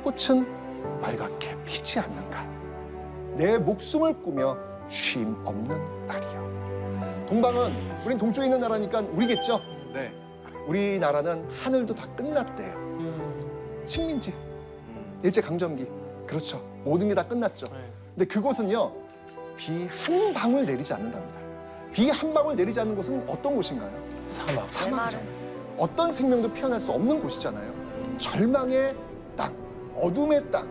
꽃은 빨갛게 피지 않는가. 내 목숨을 꾸며 쉼 없는 날이요. 동방은 우린 동쪽에 있는 나라니까 우리겠죠? 네. 우리나라는 하늘도 다 끝났대요. 식민지, 일제강점기. 그렇죠. 모든 게 다 끝났죠. 근데 그곳은요. 비 한 방울 내리지 않는답니다. 비 한 방울 내리지 않는 곳은 어떤 곳인가요? 사막. 사막이잖아요. 어떤 생명도 피어날 수 없는 곳이잖아요. 절망의 땅, 어둠의 땅.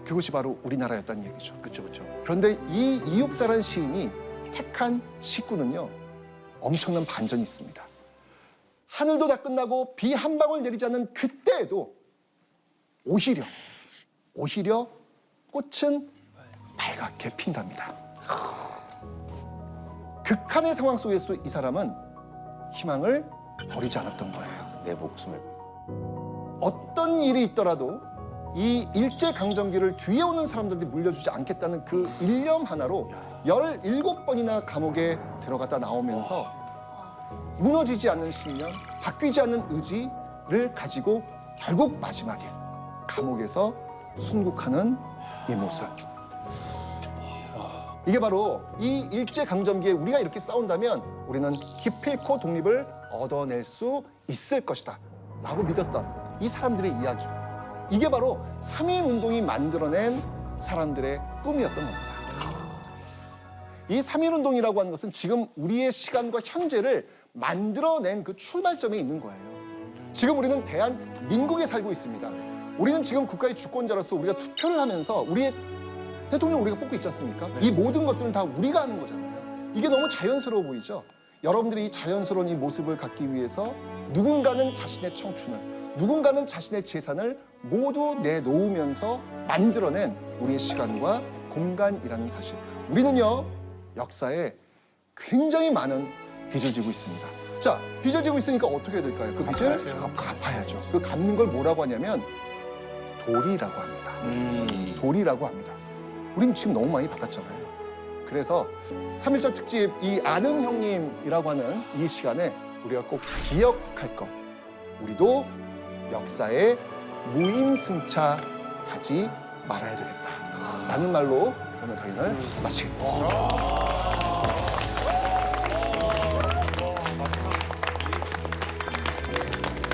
그곳이 바로 우리나라였다는 얘기죠. 그렇죠, 그렇죠. 그런데 이 이육사라는 시인이 택한 시구는요. 엄청난 반전이 있습니다. 하늘도 다 끝나고 비 한 방울 내리지 않는 그때에도 오히려 꽃은 빨갛게 핀답니다. 극한의 상황 속에서 이 사람은 희망을 버리지 않았던 거예요. 내 목숨을. 어떤 일이 있더라도 이 일제강점기를 뒤에 오는 사람들한테 물려주지 않겠다는 그 일념 하나로 17번이나 감옥에 들어갔다 나오면서 무너지지 않는 신념, 바뀌지 않는 의지를 가지고 결국 마지막에 감옥에서 순국하는 이 모습. 이게 바로 이 일제강점기에 우리가 이렇게 싸운다면 우리는 기필코 독립을 얻어낼 수 있을 것이다 라고 믿었던 이 사람들의 이야기. 이게 바로 3.1운동이 만들어낸 사람들의 꿈이었던 겁니다. 이 3.1운동이라고 하는 것은 지금 우리의 시간과 현재를 만들어낸 그 출발점에 있는 거예요. 지금 우리는 대한민국에 살고 있습니다. 우리는 지금 국가의 주권자로서 우리가 투표를 하면서 우리의 대통령 우리가 뽑고 있지 않습니까? 이 모든 것들은 다 우리가 하는 거잖아요. 이게 너무 자연스러워 보이죠? 여러분들이 이 자연스러운 이 모습을 갖기 위해서 누군가는 자신의 청춘을, 누군가는 자신의 재산을 모두 내놓으면서 만들어낸 우리의 시간과 공간이라는 사실. 우리는요, 역사에 굉장히 많은 빚을 지고 있습니다. 자, 빚을 지고 있으니까 어떻게 해야 될까요? 그 빚을 갚아야죠. 그 갚는 걸 뭐라고 하냐면 도리라고 합니다. 도리라고 합니다. 우린 지금 너무 많이 받았잖아요. 그래서 3.1절 특집 이 아는 형님이라고 하는 이 시간에 우리가 꼭 기억할 것. 우리도 역사에 무임승차하지 말아야 되겠다. 라는 말로 오늘 강연을 마치겠습니다.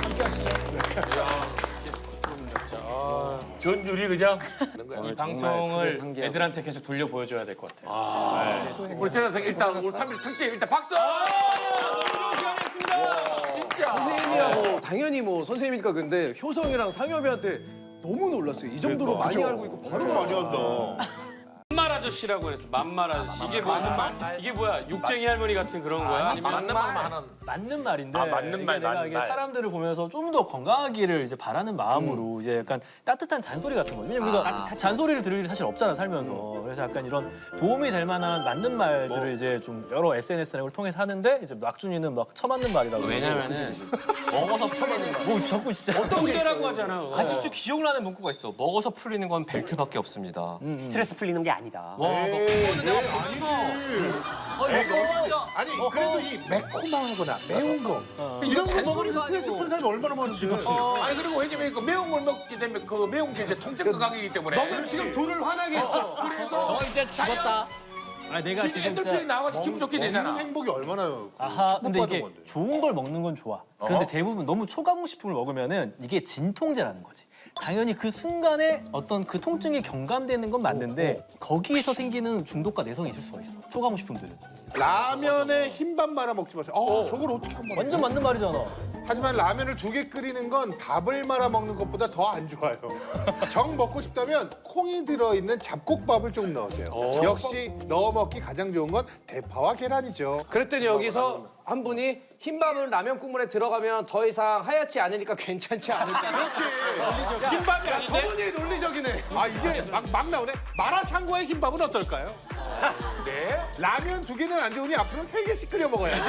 함께 하시죠. 전율이 그냥 이 방송을 애들한테 계속 돌려 보여줘야 될 것 같아요. 우리 최현석 일단 오늘 3일 특집 일단 박수! 진짜. 선생님이야 당연히 선생님이니까 근데 효성이랑 상엽이한테 너무 놀랐어요. 이 정도로 많이 알고 있고 바로 많이 한다. 만말 아저씨라고 해서 만말 아저씨. 이게 이게 뭐야? 육쟁이 할머니 같은 그런 거야? 아니면 맞는 말만 하는. 맞는 말인데 맞는 말, 내가 맞는 이게 말. 사람들을 보면서 좀 더 건강하기를 이제 바라는 마음으로 이제 약간 따뜻한 잔소리 같은 거. 왜냐면 우리가 잔소리를 들을 일이 사실 없잖아 살면서. 그래서 약간 이런 도움이 될 만한 맞는 말들을 이제 좀 여러 SNS나 이걸 통해서 하는데 이제 낙준이는 막 처맞는 말이라고. 왜냐면은 먹어서 풀리는 거. 뭐 자꾸 진짜. 어떤 문제라고 하잖아. 아직도 기억나는 문구가 있어. 먹어서 풀리는 건 벨트밖에 없습니다. 스트레스 풀리는 게 아니다. 와, 그거는 내가 방에서 아니 그래도 이 매콤하거나 매운 거 이런 거 먹으면서 스트레스 푸는 사람이 얼마나 많은지. 아니 그리고 왜냐면 그 매운 걸 먹게 되면 그 매운 게 이제 통증도 강이기 때문에. 너는 지금 둘을 화나게 했어. 그래서 너 이제 죽었다. 아 내가 지금 지금 엔돌핀이 나와가지고 기분 좋게 되잖아. 먹는 행복이 얼마나 아하, 근데 축복받은 이게 건데. 좋은 걸 먹는 건 좋아. 근데 대부분 너무 초강식품을 먹으면은 이게 진통제라는 거지. 당연히 그 순간에 어떤 그 통증이 경감되는 건 맞는데 거기에서 생기는 중독과 내성이 있을 수가 있어. 초강식품들은. 라면에 흰밥 말아 먹지 마세요. 저걸 어떻게 한 번? 완전 맞는 말이잖아. 하지만 라면을 2개 끓이는 건 밥을 말아 먹는 것보다 더 안 좋아요. 정 먹고 싶다면 콩이 들어있는 잡곡밥을 조금 넣으세요. 역시 넣어 먹기 가장 좋은 건 대파와 계란이죠. 그랬더니 여기서 한 분이 흰밥을 라면 국물에 들어가면 더 이상 하얗지 않으니까 괜찮지 않을까. 그렇지. 흰밥이 아닌데? 저분이 논리적이네. 아 이제 막 나오네. 마라샹궈의 흰밥은 어떨까요? 네. 라면 2개는 안 좋으니 앞으로는 3개씩 끓여 먹어야지.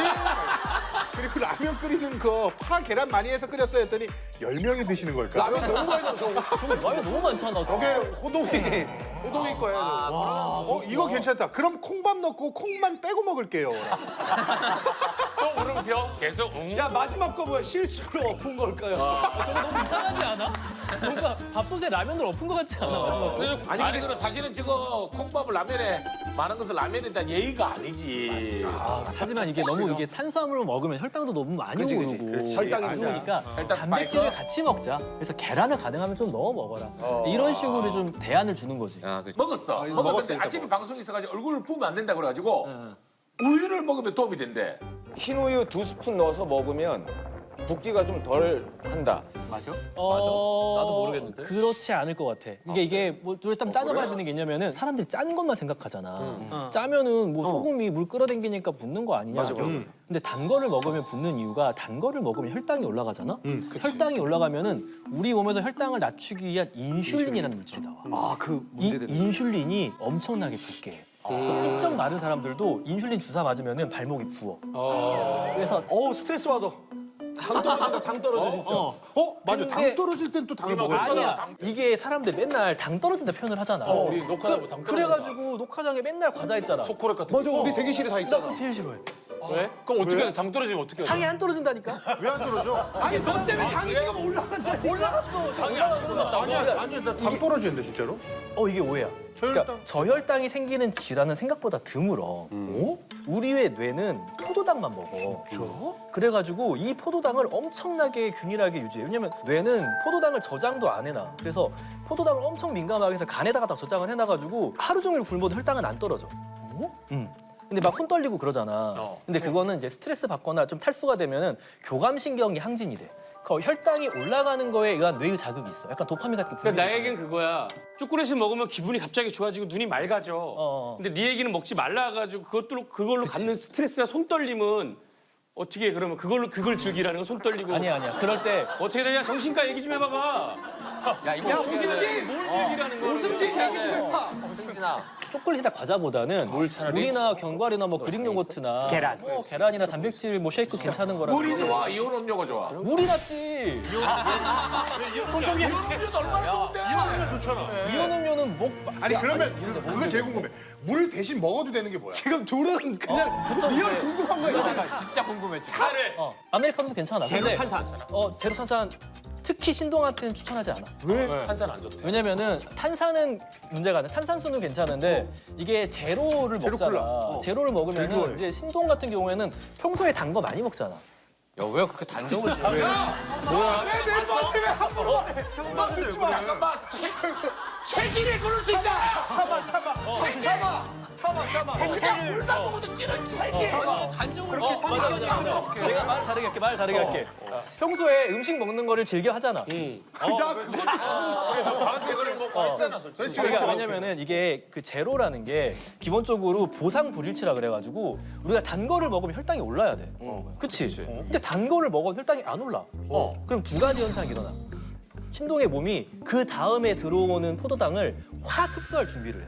그리고 라면 끓이는 거 파 계란 많이 해서 끓였어요 했더니 10명이 드시는 걸까? 라면 너무 많이 넣어서 말이 너무 많잖아. 저게 호동이 거야. 이거 괜찮다. 그럼 콩밥 넣고 콩만 빼고 먹을게요. 또 물음표 계속 야 마지막 거 뭐야? 실수로 엎은 걸까요? 저거 너무 이상하지 않아? 뭔가 밥솥에 라면을 엎은 것 같지 않아? 마지막에? 아니 그럼 사실은 지금 콩밥을 라면에 많은 것을 라면에 대한 예의가 아니지. 하지만 이게 너무 이게 탄수화물을 먹으면 혈당도 너무 많이 오르고 혈당이 좋으니까 혈당 단백질을 스파이크? 같이 먹자. 그래서 계란을 가능하면 좀 넣어 먹어라. 이런 식으로 좀 대안을 주는 거지. 먹었어. 먹었는데 아침에 방송에 있어가지고 얼굴을 부으면 안 된다 그래가지고 우유를 먹으면 도움이 된대. 흰 우유 2스푼 넣어서 먹으면 붓기가 좀 덜 한다. 맞아? 나도 모르겠는데. 그렇지 않을 것 같아. 이게 뭐 일단 따져봐야 되는 게 있냐면은 사람들이 짠 것만 생각하잖아. 짜면은 뭐 소금이 물 끌어당기니까 붓는 거 아니냐. 맞아. 근데 단 거를 먹으면 붓는 이유가 단 거를 먹으면 혈당이 올라가잖아. 혈당이 올라가면은 우리 몸에서 혈당을 낮추기 위한 인슐린이라는 물질이 나와. 아그 이 인슐린이 엄청나게 붓게 해. 그래서 삐쩍 마른 사람들도 인슐린 주사 맞으면은 발목이 부어. 그래서 스트레스 받아. 당 떨어진다. 당 떨어져 진짜. 맞아. 당 근데- 떨어질 땐 또 당을 먹어야 돼. 아니야. 이게 사람들 맨날 당 떨어진다 표현을 하잖아. 우리 녹화하고 당 떨어진다. 그래가지고 녹화장에 맨날 과자 있잖아. 초콜릿 같은 맞아 우리 대기실에 다 나 있잖아. 그거 제일 싫어해. 왜? 그럼 어떻게 해? 당 떨어지면 어떻게 해? 당이 안 떨어진다니까. 왜 안 떨어져? 아니 너 때문에 당이 지금 올라갔어. 당이 안 떨어졌다고? 아니야 나 당 떨어지는데 진짜로? 이게 오해야. 그러니까 저혈당이 생기는 질환은 생각보다 드물어. 우리의 뇌는 포도당만 먹어. 그래가지고 이 포도당을 엄청나게 균일하게 유지해. 왜냐면 뇌는 포도당을 저장도 안 해놔. 그래서 포도당을 엄청 민감하게 해서 간에다가 다 저장을 해놔가지고 하루 종일 굶어도 혈당은 안 떨어져. 근데 막 손 떨리고 그러잖아. 근데 그거는 이제 스트레스 받거나 좀 탈수가 되면은 교감신경이 항진이 돼. 그 혈당이 올라가는 거에 의한 뇌의 자극이 있어. 약간 도파민 같은 게 그러니까 나에겐 그거야. 초콜릿을 먹으면 기분이 갑자기 좋아지고 눈이 맑아져. 근데 네 얘기는 먹지 말라가지고 그걸로 갖는 스트레스나 손 떨림은 어떻게 해, 그러면 그걸 즐기라는 거 손 떨리고. 아니야. 그럴 때 어떻게 되냐 정신과 얘기 좀 해봐봐. 야 오승진 뭘 즐기라는 거야? 오승진 얘기 좀 해봐. 초콜릿이나 과자보다는 물이나 견과류나 뭐 그릭 요거트나 계란이나 단백질 뭐 쉐이크 괜찮은 거라. 물이 좋아 이온 음료가 좋아. 물이 낫지. 이온 음료도 얼마나 좋은데. 이온 음료 좋잖아. 이온 음료는 목 아니 그러면 그거 제일 궁금해. 물 대신 먹어도 되는 게 뭐야? 지금 둘은 그냥 리얼 궁금한 거야. 진짜 궁금해. 차를 아메리카노도 괜찮아. 제로 탄산. 제로 탄산 특히 신동한테는 추천하지 않아. 왜? 탄산 안 좋대. 왜냐면은 탄산은 문제가 아니야. 탄산수는 괜찮은데 이게 제로를 먹잖아. 제로를 먹으면 이제 신동 같은 경우에는 평소에 단 거 많이 먹잖아. 야 왜 그렇게 단정을 해? 뭐야? 내 멤버한테 왜 함부로 말해? 경박 듣지 마. 잠깐만. 체질이 그럴 수 있잖아. 참아. 그냥 물만 먹어도 찌는 체질. 단정을 그렇게 맞아. 내가 말 다르게 할게. 평소에 음식 먹는 거를 즐겨 하잖아. 야 그것도 그러니까 왜냐면은 이게 그 제로라는 게 기본적으로 보상 불일치라 그래가지고 우리가 단 거를 먹으면 혈당이 올라야 돼. 그치? 근데 단 거를 먹어도 혈당이 안 올라. 그럼 두 가지 현상이 일어나. 신동의 몸이 그 다음에 들어오는 포도당을 확 흡수할 준비를 해.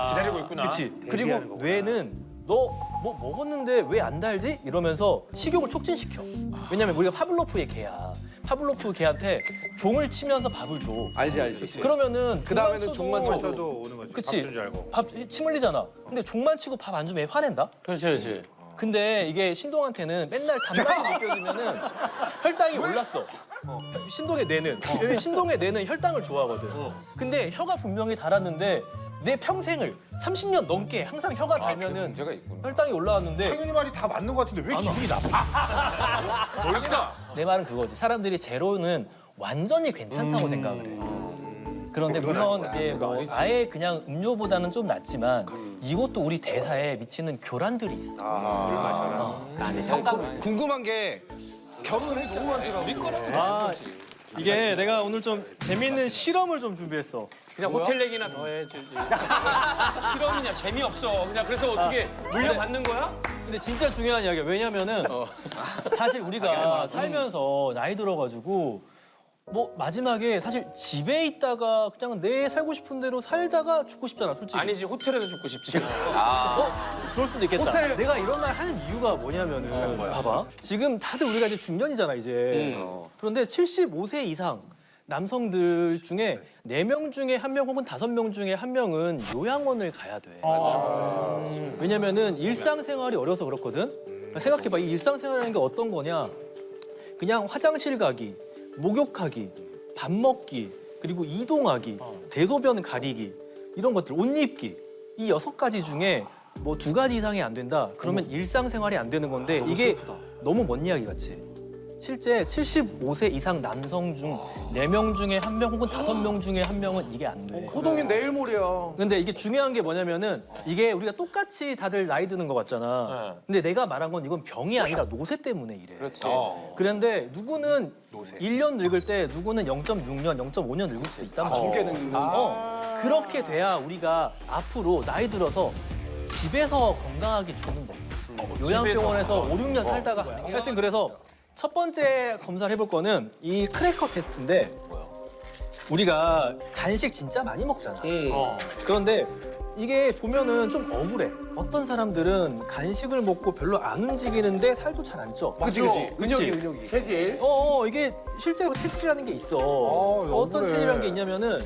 기다리고 있구나. 그치? 그리고 뇌는 너 뭐 먹었는데 왜 안 달지? 이러면서 식욕을 촉진시켜. 왜냐면 우리가 파블로프의 개야. 파블로프 개한테 종을 치면서 밥을 줘. 알지. 그러면은 그 다음에는 종만 종만 쳐도 쳐도 오는 거지. 그치? 밥준 줄 알고. 침 흘리잖아. 근데 종만 치고 밥 안 주면 얘 화낸다? 그렇지. 근데 이게 신동한테는 맨날 단맛이 느껴지면은 혈당이 올랐어. 신동의 뇌는. 왜냐면 신동의 뇌는 혈당을 좋아하거든. 근데 혀가 분명히 달았는데 내 평생을 30년 넘게 항상 혀가 달면은 혈당이 올라왔는데 당연히 말이 다 맞는 것 같은데 왜 기분이 나빠? 뭘까? 내 말은 그거지. 사람들이 제로는 완전히 괜찮다고 생각을 해. 그런데 물론 이제 뭐 아예 그냥 음료보다는 좀 낫지만 이것도 우리 대사에 미치는 교란들이 있어. 궁금한 게 결혼을 했잖아. 이게 내가 오늘 좀 재밌는 실험을 좀 준비했어. 그냥 호텔 얘기나 더 해. 실험이냐 재미없어. 그냥 그래서 어떻게 물려받는 거야? 근데 진짜 중요한 이야기야. 왜냐면은 사실 우리가 살면서 나이 들어가지고 뭐 마지막에 사실 집에 있다가 그냥 내 살고 싶은 대로 살다가 죽고 싶잖아, 솔직히. 아니지 호텔에서 죽고 싶지. 그럴 수도 있겠다. 내가 이런 말 하는 이유가 뭐냐면은 봐봐. 지금 다들 우리가 이제 중년이잖아, 이제. 그런데 75세 이상 남성들 중에 4명 중에 1명 혹은 5명 중에 1명은 요양원을 가야 돼. 왜냐면은 일상생활이 어려서 그렇거든. 생각해봐, 이 일상생활이라는 게 어떤 거냐. 그냥 화장실 가기, 목욕하기, 밥 먹기, 그리고 이동하기, 대소변 가리기, 이런 것들, 옷 입기. 이 6가지 중에 뭐 2가지 이상이 안 된다. 그러면 일상생활이 안 되는 건데 이게 너무 먼 이야기 같지. 실제 75세 이상 남성 중 4명 중에 1명 혹은 5명 중에 1명은 이게 안 돼. 호동이 내일 모레야. 근데 이게 중요한 게 뭐냐면은 이게 우리가 똑같이 다들 나이 드는 것 같잖아. 근데 내가 말한 건 이건 병이 아니라 노쇠 때문에 이래. 그렇지. 그런데 누구는 1년 늙을 때 누구는 0.6년, 0.5년 늙을 수도 있단 말이야. 젊게 늙는. 그렇게 돼야 우리가 앞으로 나이 들어서 집에서 건강하게 죽는 법. 요양병원에서 5, 6년 살다가 하여튼 그래서 첫 번째 검사를 해볼 거는 이 크래커 테스트인데 우리가 간식 진짜 많이 먹잖아. 그런데 이게 보면은 좀 억울해. 어떤 사람들은 간식을 먹고 별로 안 움직이는데 살도 잘 안 쪄. 그치. 은혁이. 체질. 이게 실제로 체질이라는 게 있어. 어떤 체질이라는 게 있냐면은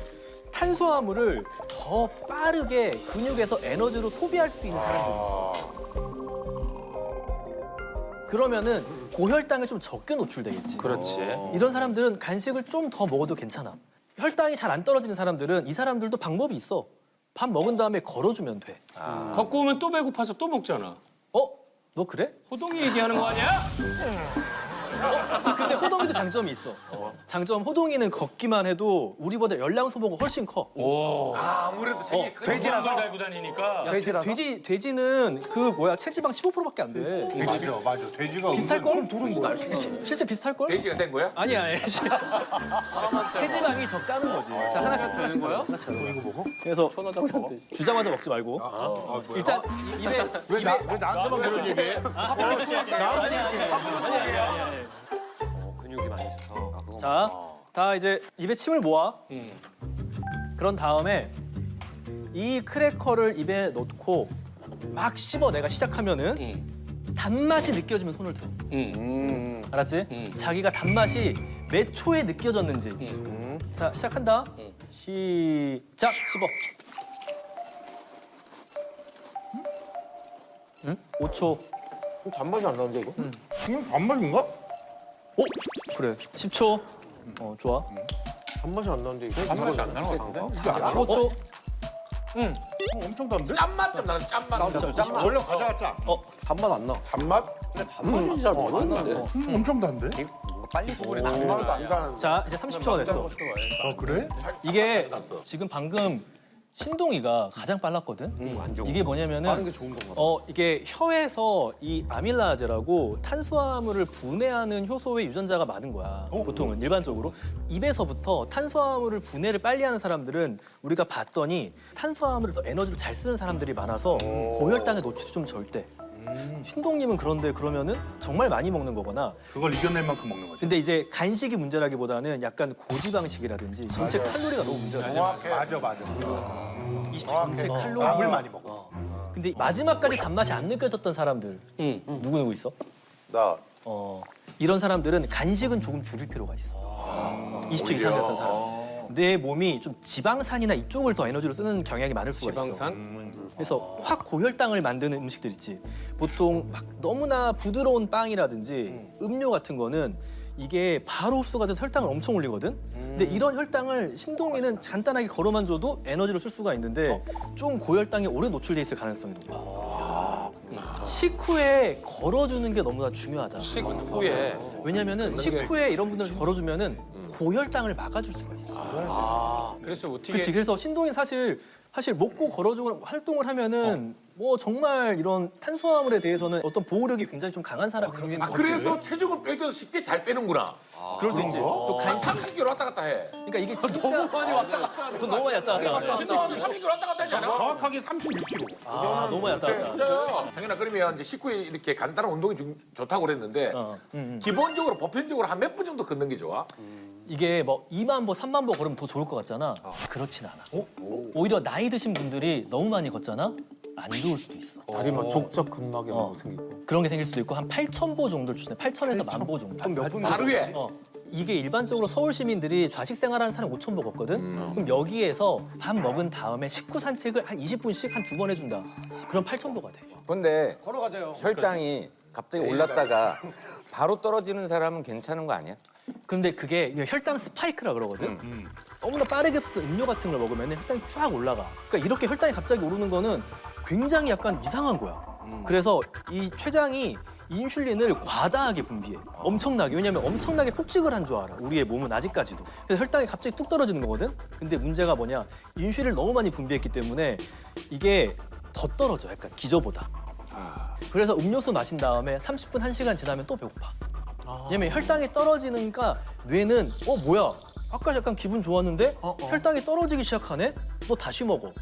탄수화물을 더 빠르게 근육에서 에너지로 소비할 수 있는 사람들이 있어. 그러면은 고혈당에 좀 적게 노출되겠지. 그렇지. 이런 사람들은 간식을 좀 더 먹어도 괜찮아. 혈당이 잘 안 떨어지는 사람들은 이 사람들도 방법이 있어. 밥 먹은 다음에 걸어주면 돼. 걷고 오면 또 배고파서 또 먹잖아. 너 그래? 호동이 얘기하는 거 아니야? 근데 호동이도 장점이 있어. 장점 호동이는 걷기만 해도 우리보다 열량 소모가 훨씬 커. 아무래도 책이 돼지라서 달고 다니니까. 돼지는 그 뭐야 체지방 15%밖에 안 돼. 맞아. 돼지가 비슷할 걸? 뭐야? 실제 비슷할 걸? 돼지가 된 거야? 아니야. 체지방이 적다는 거지. 자, 하나씩 거야? 하나씩 하는 거야. 이거 먹어? 그래서 주자마자 먹지 말고 일단 입에 왜 나한테만 그런 얘기해? 나한테 얘기해. 근육이 많이 자, 다 이제 입에 침을 모아. 그런 다음에 이 크래커를 입에 넣고 막 씹어내가 시작하면은 단맛이 느껴지면 손을 들어. 알았지? 자기가 단맛이 몇 초에 느껴졌는지. 자, 시작한다. 시작. 씹어. 5초. 단맛이 안 나는데 이거? 이건 반말인가? 그래. 10초. 좋아. 단맛이 안 나는데 이거? 단맛이 안 나는 것 같은데? 15초. 엄청 단데? 짠맛 좀 나는 짠맛. 원래 과자가 짜. 단맛 안 나. 단맛? 근데 단맛이 잘 모르겠는데. 엄청 단데? 빨리 소금에 단맛도 안 단. 자, 이제 30초가 됐어. 그래? 이게 지금 방금 신동이가 가장 빨랐거든. 이게 뭐냐면은 빠른 게 좋은 건가 봐. 이게 혀에서 이 아밀라제라고 탄수화물을 분해하는 효소의 유전자가 많은 거야. 보통은 일반적으로 입에서부터 탄수화물을 분해를 빨리 하는 사람들은 우리가 봤더니 탄수화물을 더 에너지로 잘 쓰는 사람들이 많아서 고혈당의 노출이 좀 적대. 신동님은 그런데 그러면은 정말 많이 먹는 거거나 그걸 이겨낼 만큼 먹는 거지. 근데 이제 간식이 문제라기보다는 약간 고지방식이라든지 전체 칼로리가 너무 문제가 되죠. 맞아. 20초 전체 칼로리. 밥을 많이 먹어. 근데 마지막까지 단맛이 안 느껴졌던 사람들 누구 있어? 나 이런 사람들은 간식은 조금 줄일 필요가 있어. 20초 이상 됐던 사람. 내 몸이 좀 지방산이나 이쪽을 더 에너지로 쓰는 경향이 많을 수가 있어. 지방산? 그래서 확 고혈당을 만드는 음식들 있지. 보통 막 너무나 부드러운 빵이라든지 음료 같은 거는 이게 바로 흡수가 돼서 혈당을 엄청 올리거든. 근데 이런 혈당을 신동이는 간단하게 걸어만 줘도 에너지로 쓸 수가 있는데 좀 고혈당에 오래 노출돼 있을 가능성이 높아. 식후에 걸어주는 게 너무나 중요하다. 식후에. 왜냐면은 식후에 이런 분들 걸어주면은 고혈당을 막아줄 수가 있어. 그래서 어떻게? 그렇지. 그래서 신동이 사실 먹고 걸어주고 활동을 하면은 뭐 정말 이런 탄수화물에 대해서는 어떤 보호력이 굉장히 좀 강한 사람이에요. 그래서 체중을 뺄 때도 쉽게 잘 빼는구나. 그럴 수 있지. 또 한 30kg 왔다 갔다 해. 그러니까 이게 진짜 너무 많이 왔다 갔다 하는 너무 많이 왔다 갔다 하는 신동아도 30kg 왔다 갔다 하잖아. 정확하게 36kg. 너무 많이 왔다 갔다. 맞아요. 장현아 그러면 이제 식후에 이렇게 간단한 운동이 좋다고 그랬는데 기본적으로 보편적으로 한 몇 분 정도 걷는 게 좋아? 이게 뭐 2만 보, 3만 보 걸으면 더 좋을 것 같잖아. 그렇진 않아. 오히려 나이 드신 분들이 너무 많이 걷잖아. 안 좋을 수도 있어. 다리 막 족적 근막이 생기고. 그런 게 생길 수도 있고 한 8,000보 정도를 추천해. 8,000에서 1만 보 정도. 하루에? 이게 일반적으로 서울 시민들이 좌식 생활하는 사람 5,000보 걷거든. 그럼 여기에서 밥 먹은 다음에 식후 산책을 한 20분씩 한 2번 해준다. 그럼 8,000보가 돼. 근데 걸어가자요. 혈당이 갑자기 올랐다가 바로 떨어지는 사람은 괜찮은 거 아니야? 근데 그게 혈당 스파이크라 그러거든. 너무나 빠르게 쓰는 음료 같은 걸 먹으면 혈당이 쫙 올라가. 그러니까 이렇게 혈당이 갑자기 오르는 거는 굉장히 약간 이상한 거야. 그래서 이 췌장이 인슐린을 과다하게 분비해. 엄청나게. 왜냐면 엄청나게 폭식을 한 줄 알아. 우리의 몸은 아직까지도. 그래서 혈당이 갑자기 뚝 떨어지는 거거든. 근데 문제가 뭐냐. 인슐린을 너무 많이 분비했기 때문에 이게 더 떨어져. 약간 기저보다. 그래서 음료수 마신 다음에 30분, 1시간 지나면 또 배고파. 왜냐면 혈당이 떨어지니까 뇌는 뭐야? 아까 약간 기분 좋았는데 혈당이 떨어지기 시작하네? 너 다시 먹어.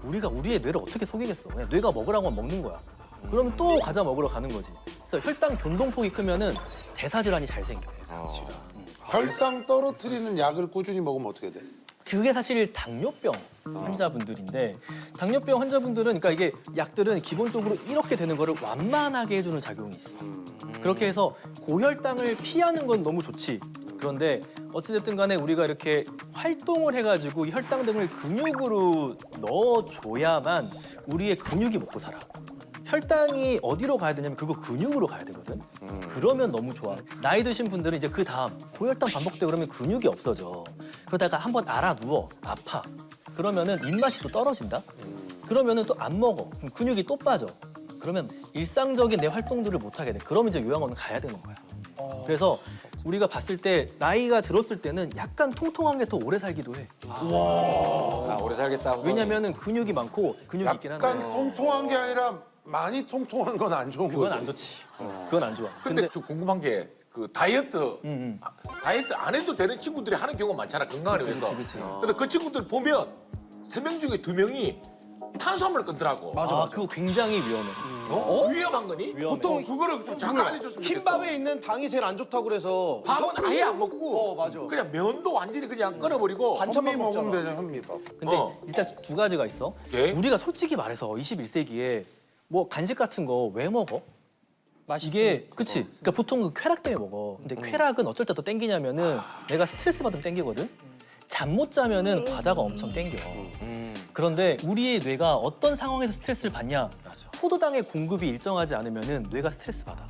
우리가 우리의 뇌를 어떻게 속이겠어? 그냥 뇌가 먹으라고 하면 먹는 거야. 그러면 또 과자 먹으러 가는 거지. 그래서 혈당 변동폭이 크면은 대사질환이 잘 생겨. 혈당 떨어뜨리는 약을 꾸준히 먹으면 어떻게 돼? 그게 사실 당뇨병 환자분들인데 당뇨병 환자분들은 그러니까 이게 약들은 기본적으로 이렇게 되는 거를 완만하게 해주는 작용이 있어. 그렇게 해서 고혈당을 피하는 건 너무 좋지. 그런데 어찌됐든 간에 우리가 이렇게 활동을 해가지고 이 혈당 등을 근육으로 넣어줘야만 우리의 근육이 먹고 살아. 혈당이 어디로 가야 되냐면 결국 근육으로 가야 되거든. 그러면 너무 좋아. 나이 드신 분들은 이제 그 다음 고혈당 반복되고 그러면 근육이 없어져. 그러다가 한번 알아 누워 아파. 그러면은 입맛이 또 떨어진다. 그러면은 또 안 먹어. 그럼 근육이 또 빠져. 그러면 일상적인 내 활동들을 못 하게 돼. 그러면 이제 요양원은 가야 되는 거야. 그래서 우리가 봤을 때 나이가 들었을 때는 약간 통통한 게 더 오래 살기도 해. 오래 살겠다. 왜냐면은 근육이 많고 근육이 있긴 한데. 약간 통통한 게 아니라 많이 통통한 건 안 좋은 거죠. 그건 안 좋지. 그건 안 좋아. 근데 저 궁금한 게 그 다이어트 다이어트 안 해도 되는 친구들이 하는 경우가 많잖아 건강을 위해서. 근데 그 친구들 보면 3명 중에 2명이 탄수화물을 끊더라고. 맞아. 그거 굉장히 위험해. 위험한 거니? 보통 그거를 좀 잠깐 알려줬으면 좋겠어. 흰밥에 있는 당이 제일 안 좋다고 그래서 밥은 아예 안 먹고 맞아. 그냥 면도 완전히 그냥 끊어버리고 현미 먹으면 되죠, 현미밥. 근데 일단 두 가지가 있어. 오케이. 우리가 솔직히 말해서 21세기에 뭐 간식 같은 거 왜 먹어? 이게 그치? 그러니까 보통 그 쾌락 때문에 먹어. 근데 쾌락은 어쩔 때 더 땡기냐면은 내가 스트레스 받으면 땡기거든. 잠 못 자면은 과자가 엄청 땡겨. 그런데 우리의 뇌가 어떤 상황에서 스트레스를 받냐? 포도당의 공급이 일정하지 않으면은 뇌가 스트레스 받아.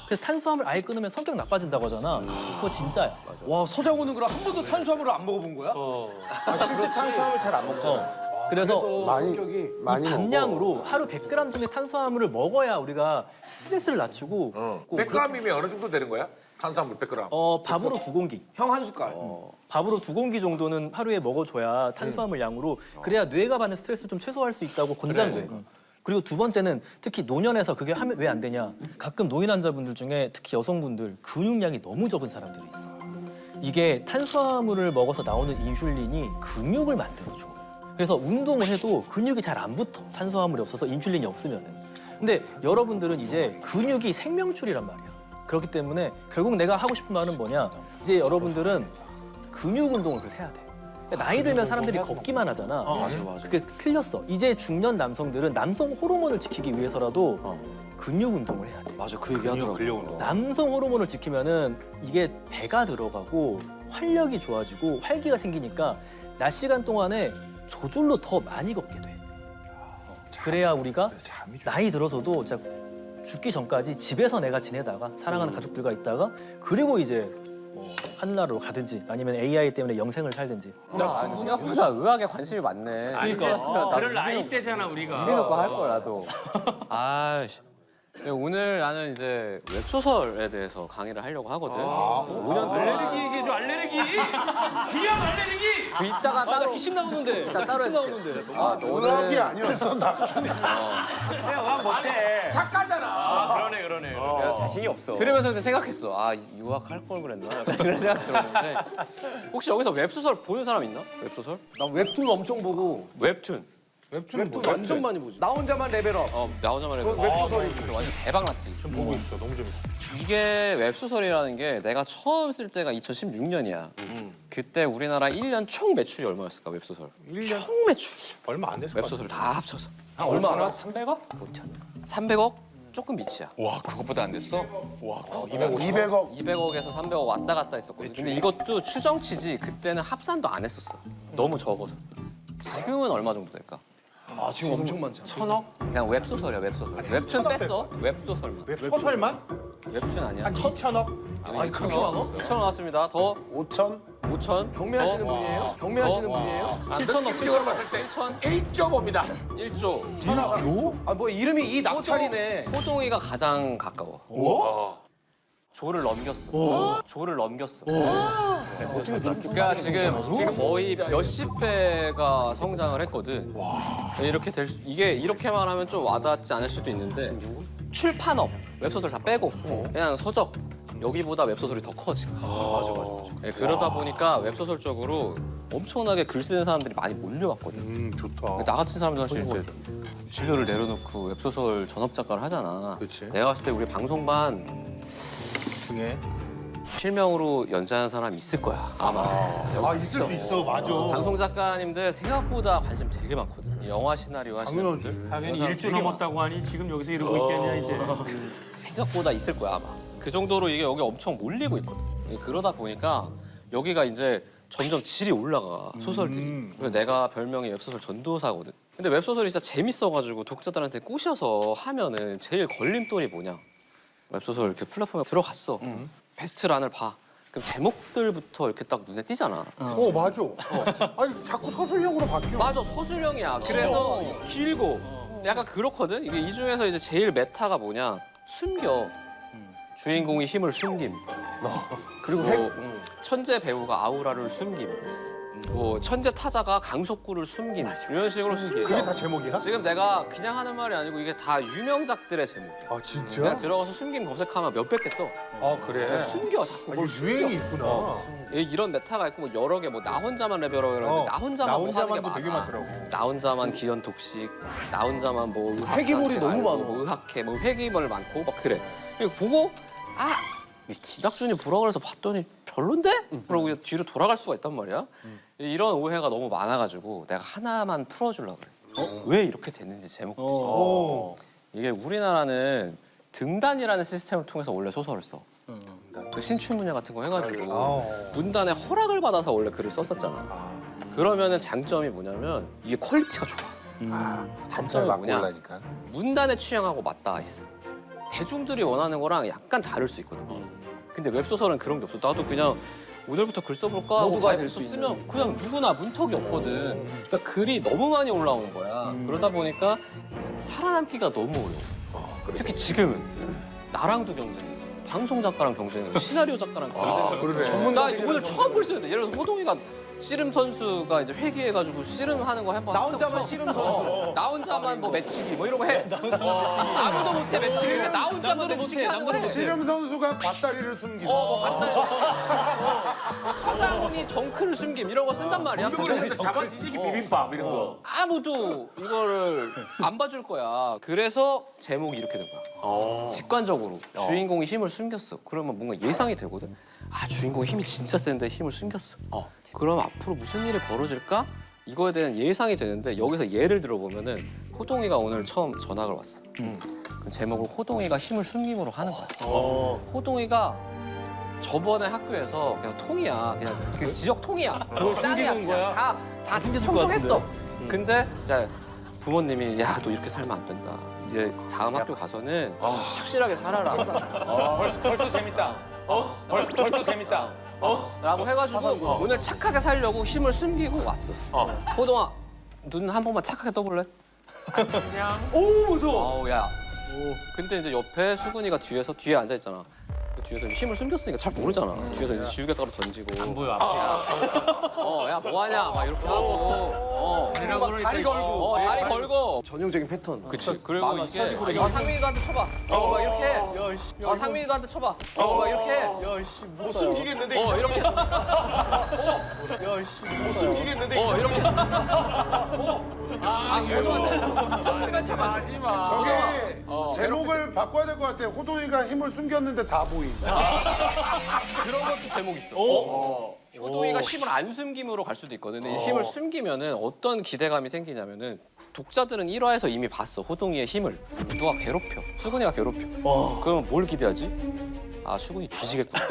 그래서 탄수화물 아예 끊으면 성격 나빠진다고 하잖아. 그거 진짜야. 와 서장훈은 그럼 한 번도 탄수화물을 안 먹어본 거야? 실제 탄수화물 잘 안 먹잖아. 그래서 많이 감량으로 하루 100g 정도의 탄수화물을 먹어야 우리가 스트레스를 낮추고 100g이면 어느 정도 되는 거야? 탄수화물 100g. 밥으로 2공기. 형 한 숟갈. 밥으로 2공기 정도는 하루에 먹어줘야 탄수화물 양으로 그래야 뇌가 받는 스트레스를 좀 최소화할 수 있다고 권장돼. 그리고 두 번째는 특히 노년에서 그게 하면 왜 안 되냐? 가끔 노인 환자분들 중에 특히 여성분들 근육량이 너무 적은 사람들이 있어. 이게 탄수화물을 먹어서 나오는 인슐린이 근육을 만들어줘. 그래서 운동을 해도 근육이 잘 안 붙어. 탄수화물이 없어서 인슐린이 없으면은. 근데 여러분들은 이제 근육이 생명줄이란 말이야. 그렇기 때문에 결국 내가 하고 싶은 말은 뭐냐? 이제 여러분들은 근육 운동을 그래서 해야 돼. 나이 들면 사람들이 걷기만 하잖아. 맞아. 그게 틀렸어. 이제 중년 남성들은 남성 호르몬을 지키기 위해서라도 근육 운동을 해야 돼. 맞아 그 얘기 하더라고. 남성 호르몬을 지키면은 이게 배가 들어가고 활력이 좋아지고 활기가 생기니까 낮 시간 동안에 저절로 더 많이 걷게 돼. 그래야 우리가 나이 들어서도 진짜 죽기 전까지 집에서 내가 지내다가 사랑하는 가족들과 있다가 그리고 이제 뭐 하늘나라로 가든지 아니면 AI 때문에 영생을 살든지. 생각보다 의학에 관심이 많네. 그러니까 그럴 나이 때잖아 우리가. 입에 넣고 할 거야 나도. 아 오늘 나는 이제 웹소설에 대해서 강의를 하려고 하거든. 5년 알레르기 얘기해줘 알레르기. 비염 알레르기. 이따가 따로 기침 나오는데. 이따 따로 기침 해줄게. 나오는데. 의학이 아니었어, 나. 작가잖아. 그러네. 내가 자신이 없어. 들으면서 근데 생각했어. 아 유학 할 걸 그랬나? 약간 그런 생각 들었는데 혹시 여기서 웹소설 보는 사람 있나? 웹소설? 나 웹툰 엄청 보고 웹툰. 웹툰 완전 많이 보지. 나 혼자만 레벨업. 나 혼자만 해도 그건 웹소설이 완전 대박 났지. 좀 보고 있어, 너무 재밌어. 이게 웹소설이라는 게 내가 처음 쓸 때가 2016년이야. 그때 우리나라 1년 총 매출이 얼마였을까 웹소설? 1년? 총 매출. 얼마 안 됐을 것 웹소설 다 합쳐서. 얼마 알아? 300억? 300억? 조금 밑이야. 와 그것보다 안 됐어? 와 200억. 200억에서 300억 왔다 갔다 했었거든. 근데 이것도 추정치지 그때는 합산도 안 했었어. 너무 적어서. 지금은 얼마 정도 될까? 아 지금 엄청 많잖아. 1000억? 그냥 웹소설이야 웹소설. 웹툰 뺐어. 웹소설만. 소설만? 웹툰 아니야. 한 2천억? 아니 그렇게 많아? 2천억 나왔습니다. 더 5천? 5천. 경매하시는 분이에요? 경매하시는 분이에요? 7천억. 실적으로 봤을 때 1천. 1.5입니다. 1조. 1조? 아 뭐 이름이 이 낙찰이네. 호동이가 가장 가까워. 조를 넘겼어. 조를 넘겼어. 그러니까 지금 거의 몇십 배가 성장을 했거든. 이렇게 이게 이렇게만 하면 좀 와닿지 않을 수도 있는데 출판업 웹소설 다 빼고 그냥 서적 여기보다 웹소설이 더 커 지금. 맞아. 그러다 보니까 웹소설 쪽으로 엄청나게 글 쓰는 사람들이 많이 몰려왔거든. 좋다. 나 같은 사람들 사실 이제 진로를 내려놓고 웹소설 전업 작가를 하잖아. 그치. 내가 봤을 때 우리 방송반 중에? 필명으로 연재하는 사람 있을 거야. 아마. 있을 수 있어, 맞아. 방송 작가님들 생각보다 관심 되게 많거든. 영화 시나리오 하시는 분들. 당연히 1조 넘었다고 하니 지금 여기서 이러고 있겠냐 이제. 생각보다 있을 거야 아마. 그 정도로 이게 여기 엄청 몰리고 있거든. 그러다 보니까 여기가 이제 점점 질이 올라가 소설들이. 그래서 내가 별명이 웹소설 전도사거든. 근데 웹소설이 진짜 재밌어가지고 독자들한테 꼬셔서 하면은 제일 걸림돌이 뭐냐? 웹소설 이렇게 플랫폼에 들어갔어. 베스트란을 봐. 그럼 제목들부터 이렇게 딱 눈에 띄잖아. 맞아. 아니 자꾸 서술형으로 바뀌어. 맞아, 서술형이야. 그래서 길고 약간 그렇거든. 이게 이 중에서 이제 제일 메타가 뭐냐? 숨겨. 주인공이 힘을 숨김. 그리고 뭐, 천재 배우가 아우라를 숨김. 뭐 천재 타자가 강속구를 숨김. 이런 식으로 숨김. 그게 다 제목이야? 지금 내가 그냥 하는 말이 아니고 이게 다 유명작들의 제목이야. 아 진짜? 그냥 들어가서 숨김 검색하면 몇백 개 떠. 아 그래. 숨겨 자꾸. 아, 이게 유행이 있구나. 이런 메타가 있고 뭐 여러 개 뭐 나 혼자만 레벨업을 하는데 나 혼자만 나 뭐 하는 게 혼자만도 많아. 되게 많더라고. 나 혼자만 기현 독식, 나 혼자만 뭐 의학 회기물이 너무 많아. 뭐 의학회, 뭐 회기물 많고 막 그래. 이거 보고 아 지박준이 보라 그래서 봤더니 별론데? 그러고 그냥 뒤로 돌아갈 수가 있단 말이야. 이런 오해가 너무 많아가지고 내가 하나만 풀어주려고 그래. 왜 이렇게 됐는지 제목부터. 이게 우리나라는 등단이라는 시스템을 통해서 원래 소설을 써. 그 신춘문예 같은 거 해가지고 문단에 허락을 받아서 원래 글을 썼었잖아. 그러면은 장점이 뭐냐면 이게 퀄리티가 좋아. 한살 맞고 뭐냐? 올라니까. 문단의 취향하고 맞닿아 있어. 대중들이 원하는 거랑 약간 다를 수 있거든. 근데 웹소설은 그런 게 없어. 나도 그냥 오늘부터 글 써볼까 하고 모두가 가입 될수 쓰면 그냥 누구나 문턱이 없거든. 그러니까 글이 너무 많이 올라오는 거야. 그러다 보니까 살아남기가 너무 어려워. 특히 지금은 나랑도 경쟁해. 방송 작가랑 경쟁해. 시나리오 작가랑 경쟁해. 그러네. 나 이거 오늘 처음 글 쓰는데 예를 들어서 호동이가 씨름 선수가 이제 회귀해가지고 씨름하는 거 해봐. 나 혼자만 씨름 선수. 나 혼자만 뭐 매치기 뭐 이런 거 해. 아무도 못해 매치기. 나 혼자만 매치기 하는 거 해. 씨름 선수가 밧다리를 숨기고. 뭐 간단히. 서장훈이 덩크를 숨김 이런 거 쓴단 말이야. 그래서 자반 뒤지기 비빔밥 이런 거. 아무도 이거를 안 봐줄 거야. 그래서 제목이 이렇게 된 거야. 직관적으로 주인공이 힘을 숨겼어. 그러면 뭔가 예상이 되거든. 아 주인공이 힘이 진짜 센데 힘을 숨겼어. 그럼 앞으로 무슨 일이 벌어질까? 이거에 대한 예상이 되는데 여기서 예를 들어보면은 호동이가 오늘 처음 전학을 왔어. 그 제목을 호동이가 힘을 숨김으로 하는 거야. 호동이가 저번에 학교에서 그냥 통이야. 그냥 그 지역 통이야. 그걸 짱이야. 숨기는 거야? 그냥 다 평정했어. 근데 이제 부모님이 야 너 이렇게 살면 안 된다. 이제 다음 학교 가서는 착실하게 살아라. 벌써 재밌다. 벌써 재밌다. 라고 해가지고 오늘 착하게 살려고 힘을 숨기고 왔어. 호동아 눈 한 번만 착하게 떠볼래? 오 무서워. 아우 야. 근데 이제 옆에 수근이가 뒤에 앉아 있잖아. 뒤에서 힘을 숨겼으니까 잘 모르잖아. 뒤에서 이제 지우개가루 던지고. 안 보여 앞에. 야 뭐하냐 막 이렇게 하고. 다리 걸고. 다리 걸고. 전형적인 패턴. 그치. 그리고 이게 상민이도 한테 쳐봐. 막 이렇게. 상민이도 한테 쳐봐. 막 이렇게. 못 숨기겠는데. 이렇게. 못 숨기겠는데. 이렇게. 하지 마. 저게 제목을 바꿔야 될 것 같아. 호동이가 힘을 숨겼는데 다 보인다. 그런 것도 제목 있어. 효동이가 힘을 안 숨김으로 갈 수도 있거든. 이 힘을 숨기면은 어떤 기대감이 생기냐면은 독자들은 1화에서 이미 봤어. 호동이의 힘을. 누가 괴롭혀. 수근이가 괴롭혀. 그러면 뭘 기대하지? 아 수근이 뒤지겠구나.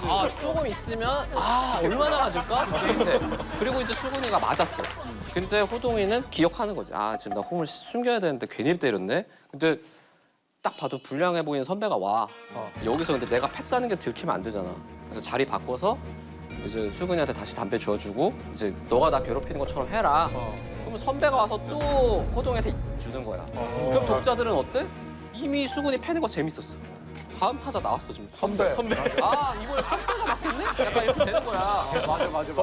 아 조금 있으면 얼마나 맞을까? 그리고 이제 수근이가 맞았어. 근데 호동이는 기억하는 거지. 아 지금 나 홈을 숨겨야 되는데 괜히 때렸네. 근데 딱 봐도 불량해 보이는 선배가 와. 여기서 근데 내가 팼다는 게 들키면 안 되잖아. 그래서 자리 바꿔서 이제 수근이한테 다시 담배 주워주고 이제 너가 나 괴롭히는 것처럼 해라. 그러면 선배가 와서 또 호동이한테 주는 거야. 그럼 독자들은 어때? 이미 수근이 패는 거 재밌었어. 다음 타자 나왔어 지금. 선배. 아 이번에 선배가 맞겠네? 약간 이렇게 되는 거야. 맞아. 이게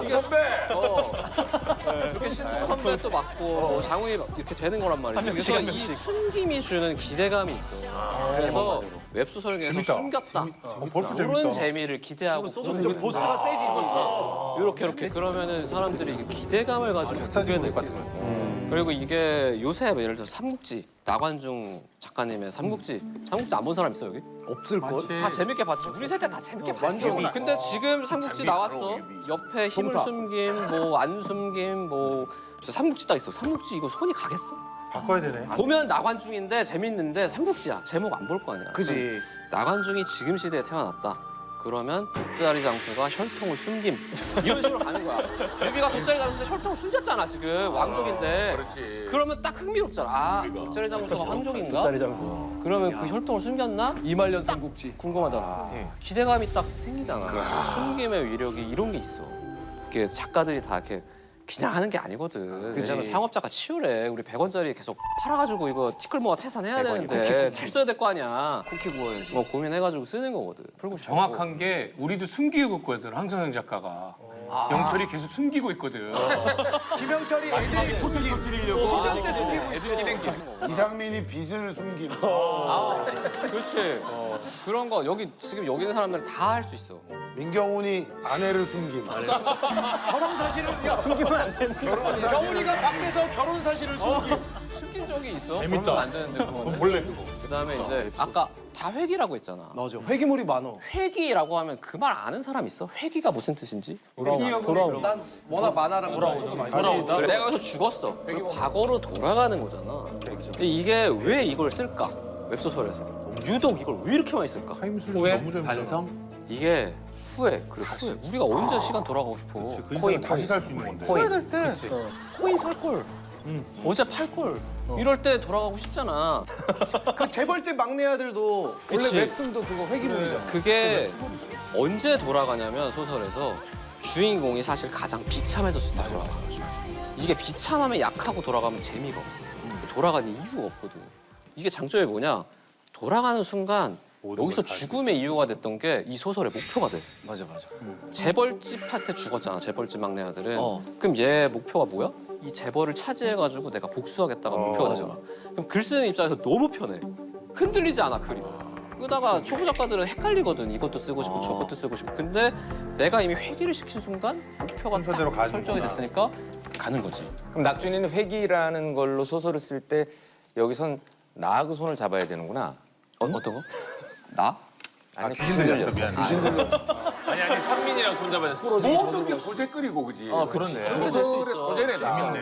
이렇게 신승 선배 또 맞고 장훈이 이렇게 되는 거란 말이지. 그래서 이 숨김이 주는 기대감이 있어. 그래서 웹소설계에서 숨겼다. 벌써 그런 재밌다. 재미를 기대하고 점점 보스가 세지지. 이렇게 그러면은 사람들이 이게 기대감을 가지고 보게 될 같은 거야. 그리고 이게 요새 뭐 예를 들어 삼국지 나관중 작가님의 삼국지 안 본 사람 있어 여기? 없을 걸. 다 재밌게 봤지. 우리 세대 다 재밌게 봤지. 근데 지금 삼국지 나왔어. 옆에 힘을 숨김, 뭐 안 숨김, 뭐 삼국지 딱 있어. 삼국지 이거 손이 가겠어? 바꿔야 되네. 보면 나관중인데 재밌는데 삼국지야. 제목 안 볼 거 아니야. 그지. 나관중이 지금 시대에 태어났다. 그러면 돗자리 장수가 혈통을 숨김. 이런 식으로 가는 거야. 유비가 돗자리 장수인데 혈통을 숨겼잖아 지금 왕족인데. 그렇지. 그러면 딱 흥미롭잖아. 아 돗자리 장수가 황족인가? 돗자리 장수. 그러면 그 혈통을 숨겼나? 이말년 삼국지. 궁금하잖아. 기대감이 딱 생기잖아. 숨김의 위력이 이런 게 있어. 이렇게 작가들이 다 이렇게 그냥 하는 게 아니거든. 왜냐면 상업자가 치열해. 우리 100원짜리 계속 팔아가지고 이거 티끌모아 태산해야 되는데 잘 써야 될 거 아니야. 쿠키 구워야지. 뭐 고민해가지고 쓰는 거거든. 풀고 싶어. 정확한 게 우리도 숨기고 있거든. 황선영 작가가. 영철이 계속 숨기고 있거든. 김영철이 애드립 숨김. 10년째 숨기고 있어. 이상민이 빚을 숨김. 그렇지. 그런 거 여기 지금 여기 있는 사람들은 다 할 수 있어. 민경훈이 아내를 숨김. 결혼 사실을 숨기면 안 되는 거야. 경훈이가 밖에서 결혼 사실을 숨김. 숨긴 적이 있어? 재밌다. 그러면 안 되는데 그거는. 몰래 그거. 그다음에 이제 아까 다 회기라고 했잖아. 맞아. 회기물이 많어. 회기라고 하면 그 말 아는 사람 있어? 회기가 무슨 뜻인지? 돌아오. 난 워낙 만화랑 돌아오지. 내가 여기서 죽었어. 과거로 돌아가는 거잖아. 근데 이게 왜 이걸 쓸까? 웹소설에서. 유독 이걸 왜 이렇게 많이 쓸까? 타임슬립 너무 재밌잖아. 반성? 이게 후회, 그리고 후회. 우리가 언제 시간 돌아가고 싶어? 그 인생은 다시 살 수 있는 건데. 후회될 때 코인 살 걸. 어제 팔 걸. 이럴 때 돌아가고 싶잖아. 그 재벌집 막내 아들도 그치. 원래 웹툰도 그거 회기물이잖아. 그게 언제 돌아가냐면 소설에서 주인공이 사실 가장 비참해졌을 때 돌아가. 이게 비참함에 약하고 돌아가면 재미가 없어. 돌아가는 이유가 없거든. 이게 장점이 뭐냐? 돌아가는 순간 여기서 죽음의 이유가 됐던 게 이 소설의 목표가 돼. 맞아. 재벌집한테 죽었잖아. 재벌집 막내 아들은. 그럼 얘 목표가 뭐야? 이 재벌을 차지해가지고 내가 복수하겠다가 목표가 되잖아. 그럼 글 쓰는 입장에서 너무 편해. 흔들리지 않아 글이. 그러다가 초보 작가들은 헷갈리거든. 이것도 쓰고 싶고 저것도 쓰고 싶고. 근데 내가 이미 회귀를 시킨 순간 목표가 순서대로 딱 가는구나. 설정이 됐으니까 가는 거지. 그럼 낙준이는 회기라는 걸로 소설을 쓸 때 여기선 나하고 손을 잡아야 되는구나. 어떤 거? 나? 아니, 귀신 들렸어. 미안. 귀신 들렸어. 아니 손잡아야 돼. 모든 게 소재 끓이고 그지. 그렇네. 소설의 소재네 다.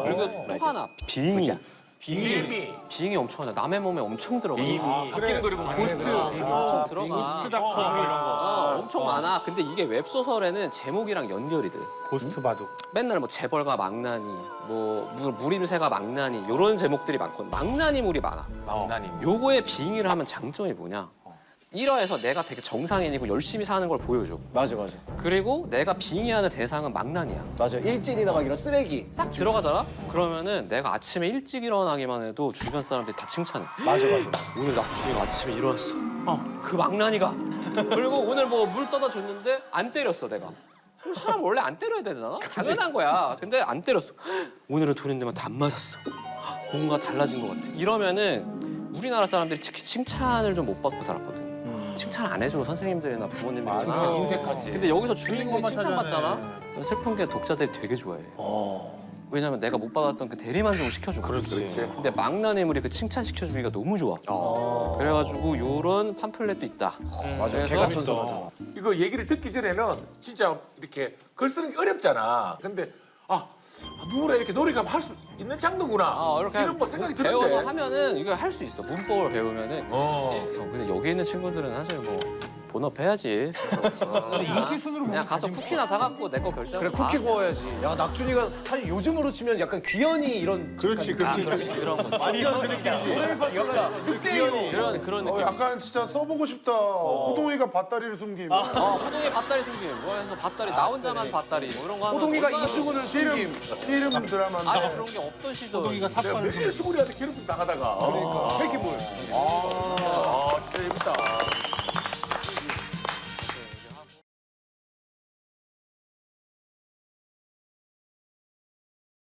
그리고 또 하나 빙의. 빙이 엄청 하잖아. 남의 몸에 엄청 들어가. 바뀌는 그리고 고스트. 엄청 들어가. 고스트 닥터 이런 거. 엄청 많아. 근데 이게 웹소설에는 제목이랑 연결이 돼. 고스트 바둑. 맨날 뭐 재벌가 망나니, 뭐 무림새가 망나니 이런 제목들이 많거든. 망나니물이 많아. 망나님. 요거에 빙의를 하면 장점이 뭐냐? 1화에서 내가 되게 정상인이고 열심히 사는 걸 보여줘. 맞아. 그리고 내가 빙의하는 대상은 망나니야. 맞아. 일진이나 막 이런 쓰레기. 싹 들어가잖아? 그러면은 내가 아침에 일찍 일어나기만 해도 주변 사람들이 다 칭찬해. 맞아. 오늘 낙준이가 아침에 일어났어. 그 망나니가. 그리고 오늘 뭐 물 떠다 줬는데 안 때렸어 내가. 사람 원래 안 때려야 되잖아? 당연한 거야. 근데 안 때렸어. 오늘은 돈인데만 다 안 맞았어. 뭔가 달라진 것 같아. 이러면은 우리나라 사람들이 특히 칭찬을 좀 못 받고 살았거든. 칭찬 안 해주는 선생님들이나 부모님들이 인색하지. 근데 여기서 주인공이 칭찬받잖아? 슬픈 게 독자들이 되게 좋아해. 왜냐면 내가 못 받았던 그 대리만족을 시켜주거든. 그렇지. 근데 망나니물이 그 칭찬시켜주기가 너무 좋아. 그래가지고 요런 팜플렛도 있다. 맞아. 걔가 천사잖아. 이거 얘기를 듣기 전에는 진짜 이렇게 글 쓰는 게 어렵잖아. 근데 누구나 이렇게 놀이감 할 수 있는 장르구나. 이렇게 이런 뭐 생각이 배워서 드는데. 하면은 이거 할 수 있어. 문법을 배우면은. 근데 여기 있는 친구들은 사실 뭐 본업해야지. 인기 순으로 그냥 가서 쿠키나 사갖고 내 거 결제하고 그래 쿠키 구워야지. 야 낙준이가 사실 요즘으로 치면 약간 귀현이 이런. 그렇지. 이런 거. 완전 그 느낌이지. 그 귀현이. 그런 느낌. 약간 진짜 써보고 싶다. 호동이가 밭다리를 숨김. 호동이 밭다리 숨김. 뭐 해서 밭다리 나 혼자만 밭다리 뭐 이런 거 하면 호동이가 얼마나 이수근을 숨김. 씨름 드라마인데. 그런 게 없던 시절. 호동이가 삽발을 숨김. 매일 수구리한테 괴롭혀서 나가다가. 회기